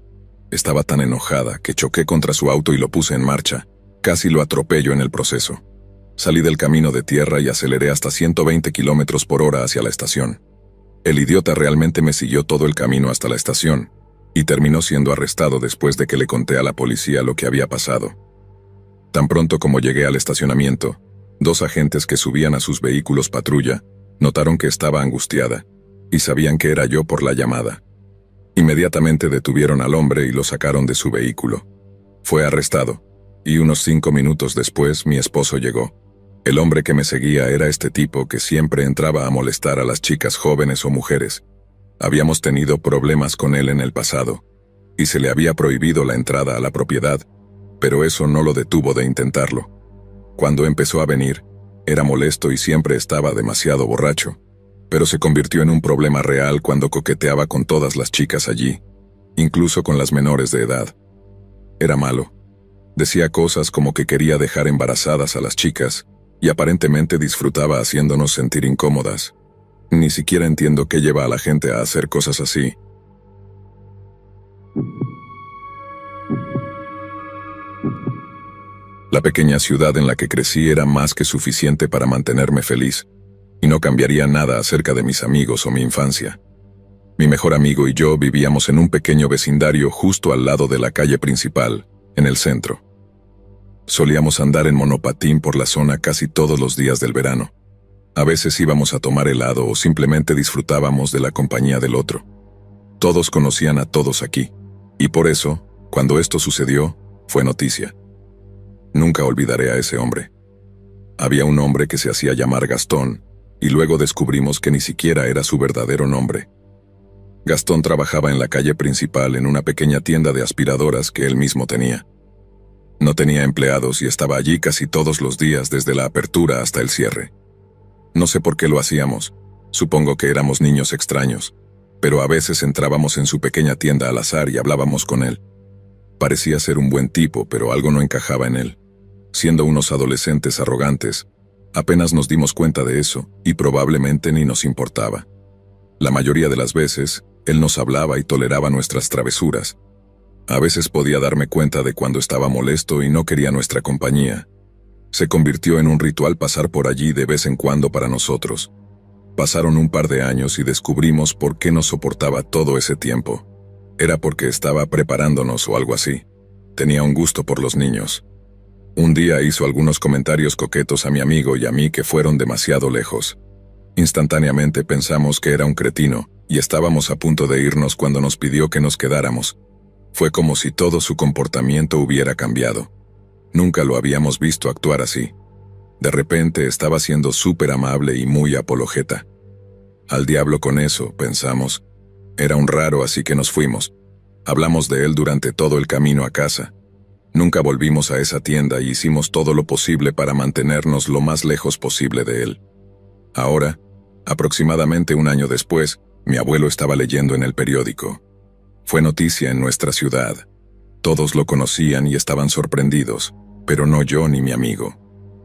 A: Estaba tan enojada que choqué contra su auto y lo puse en marcha. Casi lo atropello en el proceso. Salí del camino de tierra y aceleré hasta 120 kilómetros por hora hacia la estación. El idiota realmente me siguió todo el camino hasta la estación, y terminó siendo arrestado después de que le conté a la policía lo que había pasado. Tan pronto como llegué al estacionamiento, 2 agentes que subían a sus vehículos patrulla notaron que estaba angustiada, y sabían que era yo por la llamada. Inmediatamente detuvieron al hombre y lo sacaron de su vehículo. Fue arrestado, Y unos 5 minutos después mi esposo llegó. El hombre que me seguía era este tipo que siempre entraba a molestar a las chicas jóvenes o mujeres. Habíamos tenido problemas con él en el pasado, y se le había prohibido la entrada a la propiedad, pero eso no lo detuvo de intentarlo. Cuando empezó a venir, era molesto y siempre estaba demasiado borracho, pero se convirtió en un problema real cuando coqueteaba con todas las chicas allí, incluso con las menores de edad. Era malo. Decía cosas como que quería dejar embarazadas a las chicas, y aparentemente disfrutaba haciéndonos sentir incómodas. Ni siquiera entiendo qué lleva a la gente a hacer cosas así. La pequeña ciudad en la que crecí era más que suficiente para mantenerme feliz, y no cambiaría nada acerca de mis amigos o mi infancia. Mi mejor amigo y yo vivíamos en un pequeño vecindario justo al lado de la calle principal, en el centro. Solíamos andar en monopatín por la zona casi todos los días del verano. A veces íbamos a tomar helado o simplemente disfrutábamos de la compañía del otro. Todos conocían a todos aquí, y por eso, cuando esto sucedió, fue noticia. Nunca olvidaré a ese hombre. Había un hombre que se hacía llamar Gastón, y luego descubrimos que ni siquiera era su verdadero nombre. Gastón trabajaba en la calle principal en una pequeña tienda de aspiradoras que él mismo tenía. No tenía empleados y estaba allí casi todos los días desde la apertura hasta el cierre. No sé por qué lo hacíamos, supongo que éramos niños extraños, pero a veces entrábamos en su pequeña tienda al azar y hablábamos con él. Parecía ser un buen tipo, pero algo no encajaba en él. Siendo unos adolescentes arrogantes, apenas nos dimos cuenta de eso y probablemente ni nos importaba. La mayoría de las veces, él nos hablaba y toleraba nuestras travesuras. A veces podía darme cuenta de cuando estaba molesto y no quería nuestra compañía. Se convirtió en un ritual pasar por allí de vez en cuando para nosotros. Pasaron un par de años y descubrimos por qué nos soportaba todo ese tiempo. Era porque estaba preparándonos o algo así. Tenía un gusto por los niños. Un día hizo algunos comentarios coquetos a mi amigo y a mí que fueron demasiado lejos. Instantáneamente pensamos que era un cretino, y estábamos a punto de irnos cuando nos pidió que nos quedáramos. Fue como si todo su comportamiento hubiera cambiado. Nunca lo habíamos visto actuar así. De repente estaba siendo súper amable y muy apologeta. Al diablo con eso, pensamos. Era un raro, así que nos fuimos. Hablamos de él durante todo el camino a casa. Nunca volvimos a esa tienda y hicimos todo lo posible para mantenernos lo más lejos posible de él. Ahora, aproximadamente un año después, mi abuelo estaba leyendo en el periódico. Fue noticia en nuestra ciudad. Todos lo conocían y estaban sorprendidos, pero no yo ni mi amigo.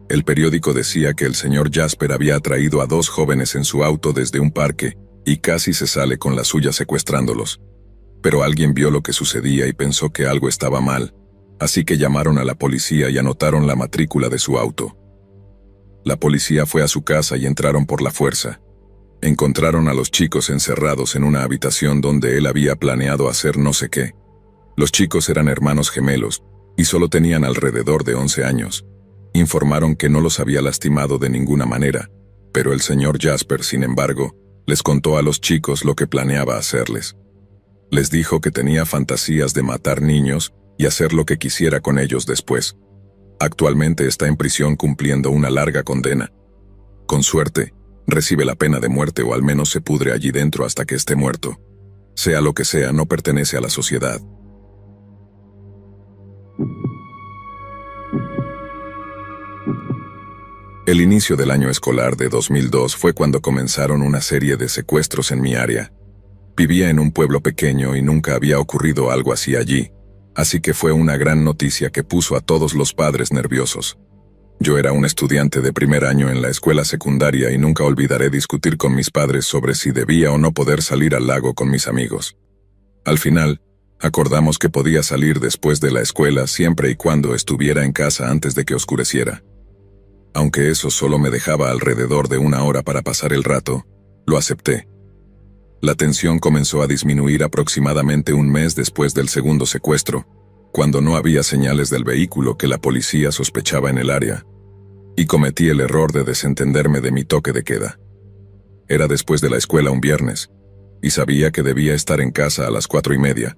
A: El periódico decía que el señor Jasper había atraído a 2 jóvenes en su auto desde un parque y casi se sale con la suya secuestrándolos. Pero alguien vio lo que sucedía y pensó que algo estaba mal, así que llamaron a la policía y anotaron la matrícula de su auto. La policía fue a su casa y entraron por la fuerza. Encontraron a los chicos encerrados en una habitación donde él había planeado hacer no sé qué. Los chicos eran hermanos gemelos y solo tenían alrededor de 11 años. Informaron que no los había lastimado de ninguna manera, pero el señor Jasper, sin embargo, les contó a los chicos lo que planeaba hacerles. Les dijo que tenía fantasías de matar niños y hacer lo que quisiera con ellos después. Actualmente está en prisión cumpliendo una larga condena. Con suerte, recibe la pena de muerte o al menos se pudre allí dentro hasta que esté muerto. Sea lo que sea, no pertenece a la sociedad. El inicio del año escolar de 2002 fue cuando comenzaron una serie de secuestros en mi área. Vivía en un pueblo pequeño y nunca había ocurrido algo así allí, así que fue una gran noticia que puso a todos los padres nerviosos. Yo era un estudiante de primer año en la escuela secundaria y nunca olvidaré discutir con mis padres sobre si debía o no poder salir al lago con mis amigos. Al final, acordamos que podía salir después de la escuela siempre y cuando estuviera en casa antes de que oscureciera. Aunque eso solo me dejaba alrededor de 1 hora para pasar el rato, lo acepté. La tensión comenzó a disminuir aproximadamente un mes después del segundo secuestro, cuando no había señales del vehículo que la policía sospechaba en el área, y cometí el error de desentenderme de mi toque de queda. Era después de la escuela un viernes, y sabía que debía estar en casa a las 4:30.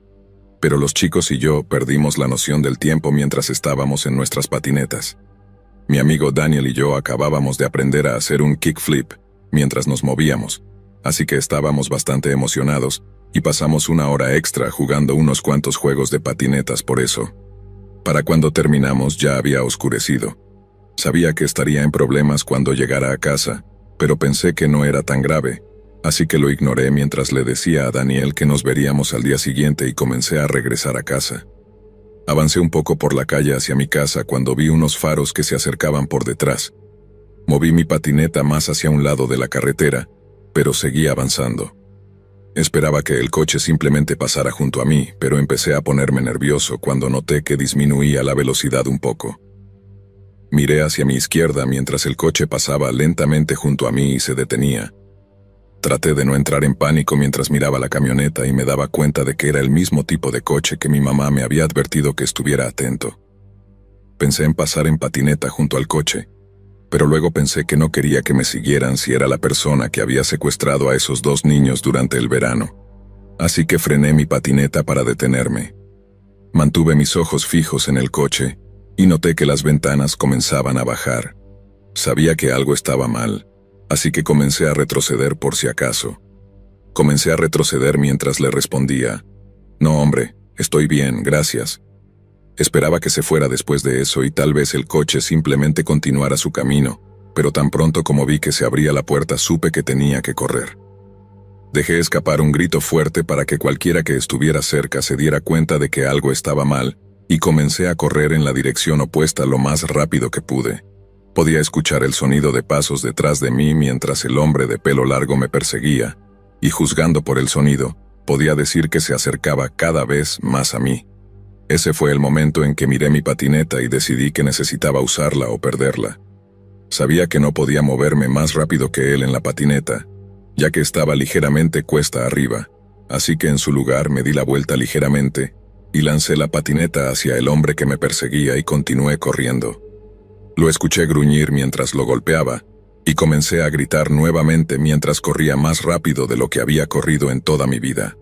A: pero los chicos y yo perdimos la noción del tiempo mientras estábamos en nuestras patinetas. Mi amigo Daniel y yo acabábamos de aprender a hacer un kickflip mientras nos movíamos, así que estábamos bastante emocionados y pasamos una hora extra jugando unos cuantos juegos de patinetas por eso. Para cuando terminamos ya había oscurecido. Sabía que estaría en problemas cuando llegara a casa, pero pensé que no era tan grave, así que lo ignoré mientras le decía a Daniel que nos veríamos al día siguiente y comencé a regresar a casa. Avancé un poco por la calle hacia mi casa cuando vi unos faros que se acercaban por detrás. Moví mi patineta más hacia un lado de la carretera, pero seguí avanzando. Esperaba que el coche simplemente pasara junto a mí, pero empecé a ponerme nervioso cuando noté que disminuía la velocidad un poco. Miré hacia mi izquierda mientras el coche pasaba lentamente junto a mí y se detenía. Traté de no entrar en pánico mientras miraba la camioneta y me daba cuenta de que era el mismo tipo de coche que mi mamá me había advertido que estuviera atento. Pensé en pasar en patineta junto al coche, pero luego pensé que no quería que me siguieran si era la persona que había secuestrado a esos 2 niños durante el verano. Así que frené mi patineta para detenerme. Mantuve mis ojos fijos en el coche y noté que las ventanas comenzaban a bajar. Sabía que algo estaba mal, así que comencé a retroceder por si acaso. Comencé a retroceder mientras le respondía: «No, hombre, estoy bien, gracias». Esperaba que se fuera después de eso y tal vez el coche simplemente continuara su camino, pero tan pronto como vi que se abría la puerta supe que tenía que correr. Dejé escapar un grito fuerte para que cualquiera que estuviera cerca se diera cuenta de que algo estaba mal, y comencé a correr en la dirección opuesta lo más rápido que pude. Podía escuchar el sonido de pasos detrás de mí mientras el hombre de pelo largo me perseguía, y juzgando por el sonido, podía decir que se acercaba cada vez más a mí. Ese fue el momento en que miré mi patineta y decidí que necesitaba usarla o perderla. Sabía que no podía moverme más rápido que él en la patineta, ya que estaba ligeramente cuesta arriba, así que en su lugar me di la vuelta ligeramente y lancé la patineta hacia el hombre que me perseguía y continué corriendo. Lo escuché gruñir mientras lo golpeaba, y comencé a gritar nuevamente mientras corría más rápido de lo que había corrido en toda mi vida.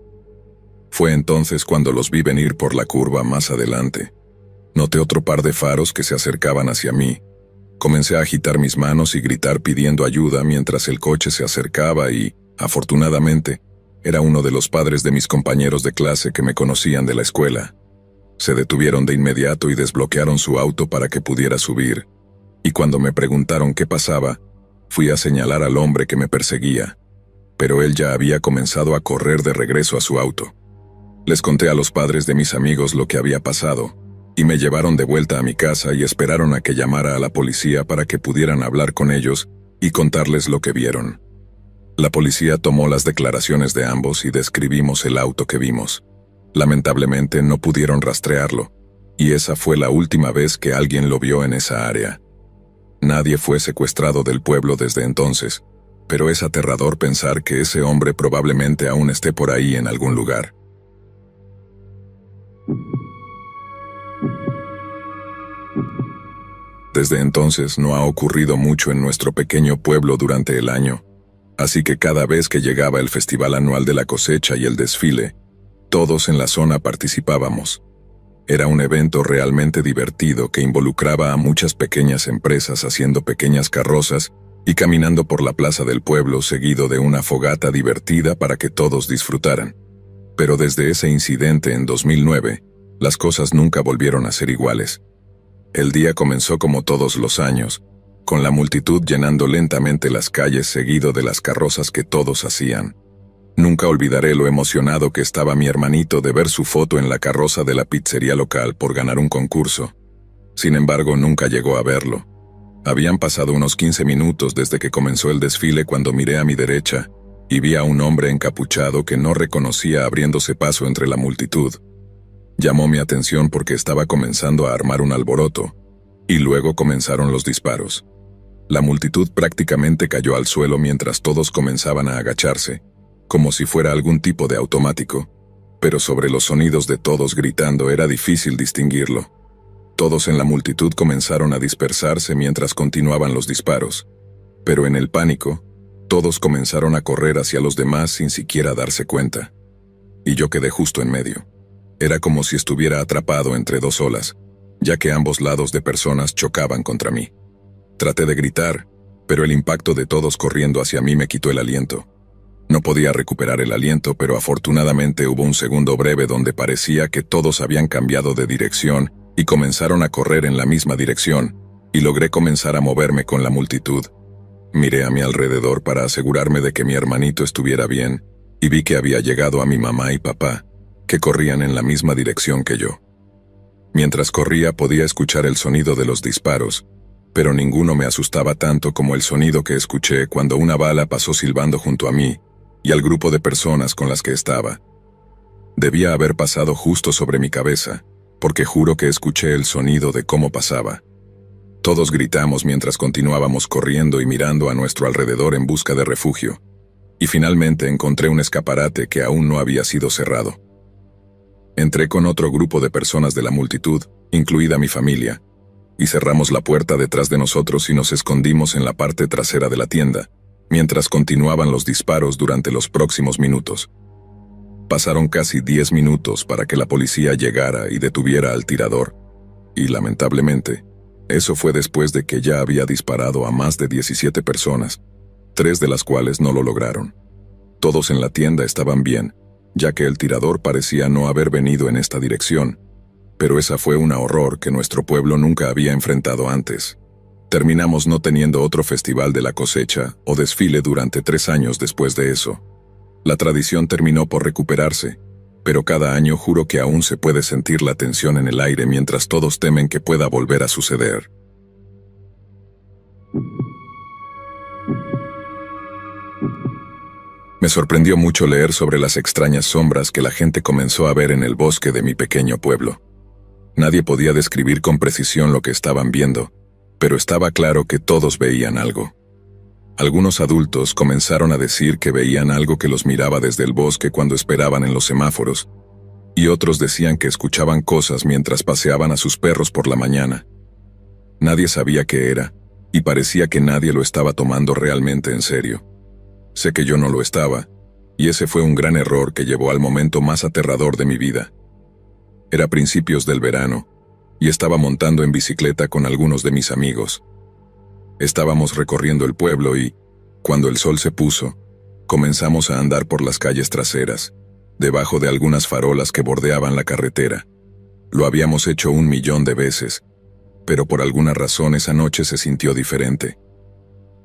A: Fue entonces cuando los vi venir por la curva más adelante. Noté otro par de faros que se acercaban hacia mí. Comencé a agitar mis manos y gritar pidiendo ayuda mientras el coche se acercaba y, afortunadamente, era uno de los padres de mis compañeros de clase que me conocían de la escuela. Se detuvieron de inmediato y desbloquearon su auto para que pudiera subir, y cuando me preguntaron qué pasaba, fui a señalar al hombre que me perseguía, pero él ya había comenzado a correr de regreso a su auto. Les conté a los padres de mis amigos lo que había pasado, y me llevaron de vuelta a mi casa y esperaron a que llamara a la policía para que pudieran hablar con ellos y contarles lo que vieron. La policía tomó las declaraciones de ambos y describimos el auto que vimos. Lamentablemente no pudieron rastrearlo, y esa fue la última vez que alguien lo vio en esa área. Nadie fue secuestrado del pueblo desde entonces, pero es aterrador pensar que ese hombre probablemente aún esté por ahí en algún lugar. Desde entonces no ha ocurrido mucho en nuestro pequeño pueblo durante el año, así que cada vez que llegaba el festival anual de la cosecha y el desfile, todos en la zona participábamos. Era un evento realmente divertido que involucraba a muchas pequeñas empresas haciendo pequeñas carrozas y caminando por la plaza del pueblo seguido de una fogata divertida para que todos disfrutaran. Pero desde ese incidente en 2009, las cosas nunca volvieron a ser iguales. El día comenzó como todos los años, con la multitud llenando lentamente las calles seguido de las carrozas que todos hacían. Nunca olvidaré lo emocionado que estaba mi hermanito de ver su foto en la carroza de la pizzería local por ganar un concurso. Sin embargo, nunca llegó a verlo. Habían pasado unos 15 minutos desde que comenzó el desfile cuando miré a mi derecha y vi a un hombre encapuchado que no reconocía abriéndose paso entre la multitud. Llamó mi atención porque estaba comenzando a armar un alboroto, y luego comenzaron los disparos. La multitud prácticamente cayó al suelo mientras todos comenzaban a agacharse, como si fuera algún tipo de automático, pero sobre los sonidos de todos gritando era difícil distinguirlo. Todos en la multitud comenzaron a dispersarse mientras continuaban los disparos, pero en el pánico, todos comenzaron a correr hacia los demás sin siquiera darse cuenta, y yo quedé justo en medio. Era como si estuviera atrapado entre dos olas, ya que ambos lados de personas chocaban contra mí. Traté de gritar, pero el impacto de todos corriendo hacia mí me quitó el aliento. No podía recuperar el aliento, pero afortunadamente hubo un segundo breve donde parecía que todos habían cambiado de dirección y comenzaron a correr en la misma dirección, y logré comenzar a moverme con la multitud. Miré a mi alrededor para asegurarme de que mi hermanito estuviera bien, y vi que había llegado a mi mamá y papá, que corrían en la misma dirección que yo. Mientras corría podía escuchar el sonido de los disparos, pero ninguno me asustaba tanto como el sonido que escuché cuando una bala pasó silbando junto a mí y al grupo de personas con las que estaba. Debía haber pasado justo sobre mi cabeza, porque juro que escuché el sonido de cómo pasaba. Todos gritamos mientras continuábamos corriendo y mirando a nuestro alrededor en busca de refugio, y finalmente encontré un escaparate que aún no había sido cerrado. Entré con otro grupo de personas de la multitud, incluida mi familia, y cerramos la puerta detrás de nosotros y nos escondimos en la parte trasera de la tienda, mientras continuaban los disparos durante los próximos minutos. Pasaron casi 10 minutos para que la policía llegara y detuviera al tirador, y lamentablemente, eso fue después de que ya había disparado a más de 17 personas, 3 de las cuales no lo lograron. Todos en la tienda estaban bien, ya que el tirador parecía no haber venido en esta dirección, pero esa fue un horror que nuestro pueblo nunca había enfrentado antes. Terminamos no teniendo otro festival de la cosecha o desfile durante 3 años después de eso. La tradición terminó por recuperarse, pero cada año juro que aún se puede sentir la tensión en el aire mientras todos temen que pueda volver a suceder. Me sorprendió mucho leer sobre las extrañas sombras que la gente comenzó a ver en el bosque de mi pequeño pueblo. Nadie podía describir con precisión lo que estaban viendo, pero estaba claro que todos veían algo. Algunos adultos comenzaron a decir que veían algo que los miraba desde el bosque cuando esperaban en los semáforos, y otros decían que escuchaban cosas mientras paseaban a sus perros por la mañana. Nadie sabía qué era, y parecía que nadie lo estaba tomando realmente en serio. Sé que yo no lo estaba, y ese fue un gran error que llevó al momento más aterrador de mi vida. Era principios del verano, y estaba montando en bicicleta con algunos de mis amigos. Estábamos recorriendo el pueblo y, cuando el sol se puso, comenzamos a andar por las calles traseras, debajo de algunas farolas que bordeaban la carretera. Lo habíamos hecho 1.000.000 de veces, pero por alguna razón esa noche se sintió diferente.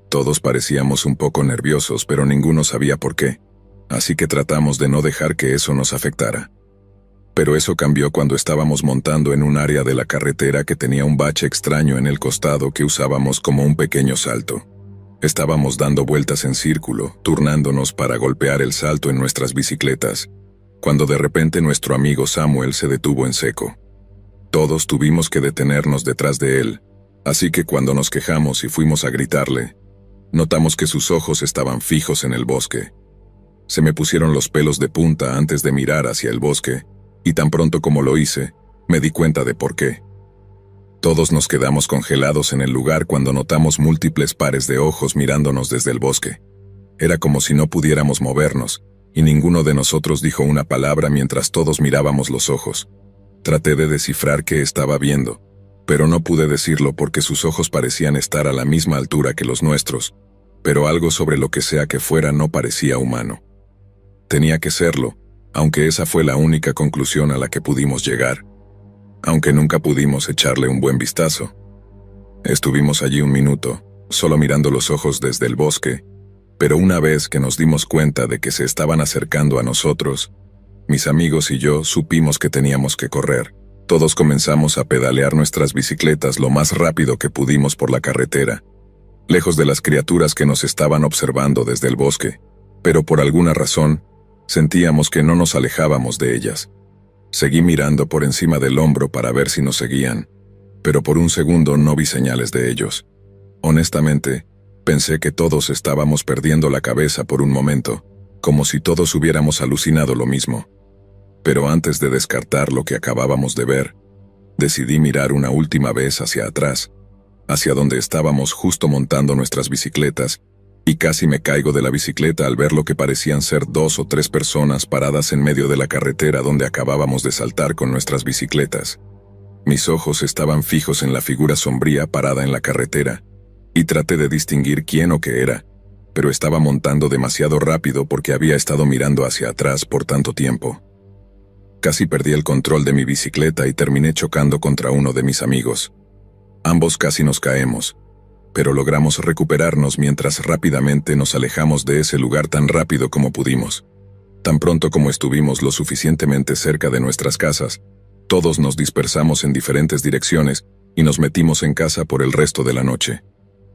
A: Todos parecíamos un poco nerviosos, pero ninguno sabía por qué, así que tratamos de no dejar que eso nos afectara. Pero eso cambió cuando estábamos montando en un área de la carretera que tenía un bache extraño en el costado que usábamos como un pequeño salto. Estábamos dando vueltas en círculo, turnándonos para golpear el salto en nuestras bicicletas, cuando de repente nuestro amigo Samuel se detuvo en seco. Todos tuvimos que detenernos detrás de él, así que cuando nos quejamos y fuimos a gritarle, notamos que sus ojos estaban fijos en el bosque. Se me pusieron los pelos de punta antes de mirar hacia el bosque, y tan pronto como lo hice, me di cuenta de por qué. Todos nos quedamos congelados en el lugar cuando notamos múltiples pares de ojos mirándonos desde el bosque. Era como si no pudiéramos movernos, y ninguno de nosotros dijo una palabra mientras todos mirábamos los ojos. Traté de descifrar qué estaba viendo, pero no pude decirlo porque sus ojos parecían estar a la misma altura que los nuestros, pero algo sobre lo que sea que fuera no parecía humano. Tenía que serlo, aunque esa fue la única conclusión a la que pudimos llegar, aunque nunca pudimos echarle un buen vistazo. Estuvimos allí 1 minuto, solo mirando los ojos desde el bosque, pero una vez que nos dimos cuenta de que se estaban acercando a nosotros, mis amigos y yo supimos que teníamos que correr. Todos comenzamos a pedalear nuestras bicicletas lo más rápido que pudimos por la carretera, lejos de las criaturas que nos estaban observando desde el bosque, pero por alguna razón, sentíamos que no nos alejábamos de ellas. Seguí mirando por encima del hombro para ver si nos seguían, pero por un segundo no vi señales de ellos. Honestamente, pensé que todos estábamos perdiendo la cabeza por un momento, como si todos hubiéramos alucinado lo mismo. Pero antes de descartar lo que acabábamos de ver, decidí mirar una última vez hacia atrás, hacia donde estábamos justo montando nuestras bicicletas, Y casi me caigo de la bicicleta al ver lo que parecían ser 2 o 3 personas paradas en medio de la carretera donde acabábamos de saltar con nuestras bicicletas. Mis ojos estaban fijos en la figura sombría parada en la carretera, y traté de distinguir quién o qué era, pero estaba montando demasiado rápido porque había estado mirando hacia atrás por tanto tiempo. Casi perdí el control de mi bicicleta y terminé chocando contra uno de mis amigos. Ambos casi nos caemos, pero logramos recuperarnos mientras rápidamente nos alejamos de ese lugar tan rápido como pudimos. Tan pronto como estuvimos lo suficientemente cerca de nuestras casas, todos nos dispersamos en diferentes direcciones y nos metimos en casa por el resto de la noche.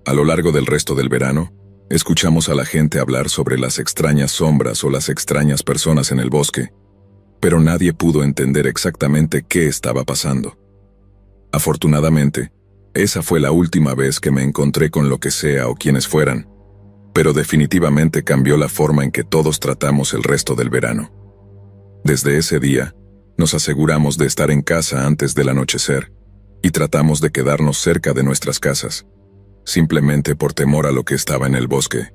A: A lo largo del resto del verano, escuchamos a la gente hablar sobre las extrañas sombras o las extrañas personas en el bosque, pero nadie pudo entender exactamente qué estaba pasando. Afortunadamente, esa fue la última vez que me encontré con lo que sea o quienes fueran, pero definitivamente cambió la forma en que todos tratamos el resto del verano. Desde ese día, nos aseguramos de estar en casa antes del anochecer, y tratamos de quedarnos cerca de nuestras casas, simplemente por temor a lo que estaba en el bosque.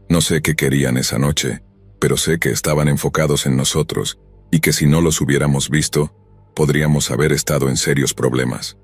A: No sé qué querían esa noche, pero sé que estaban enfocados en nosotros, y que si no los hubiéramos visto, podríamos haber estado en serios problemas.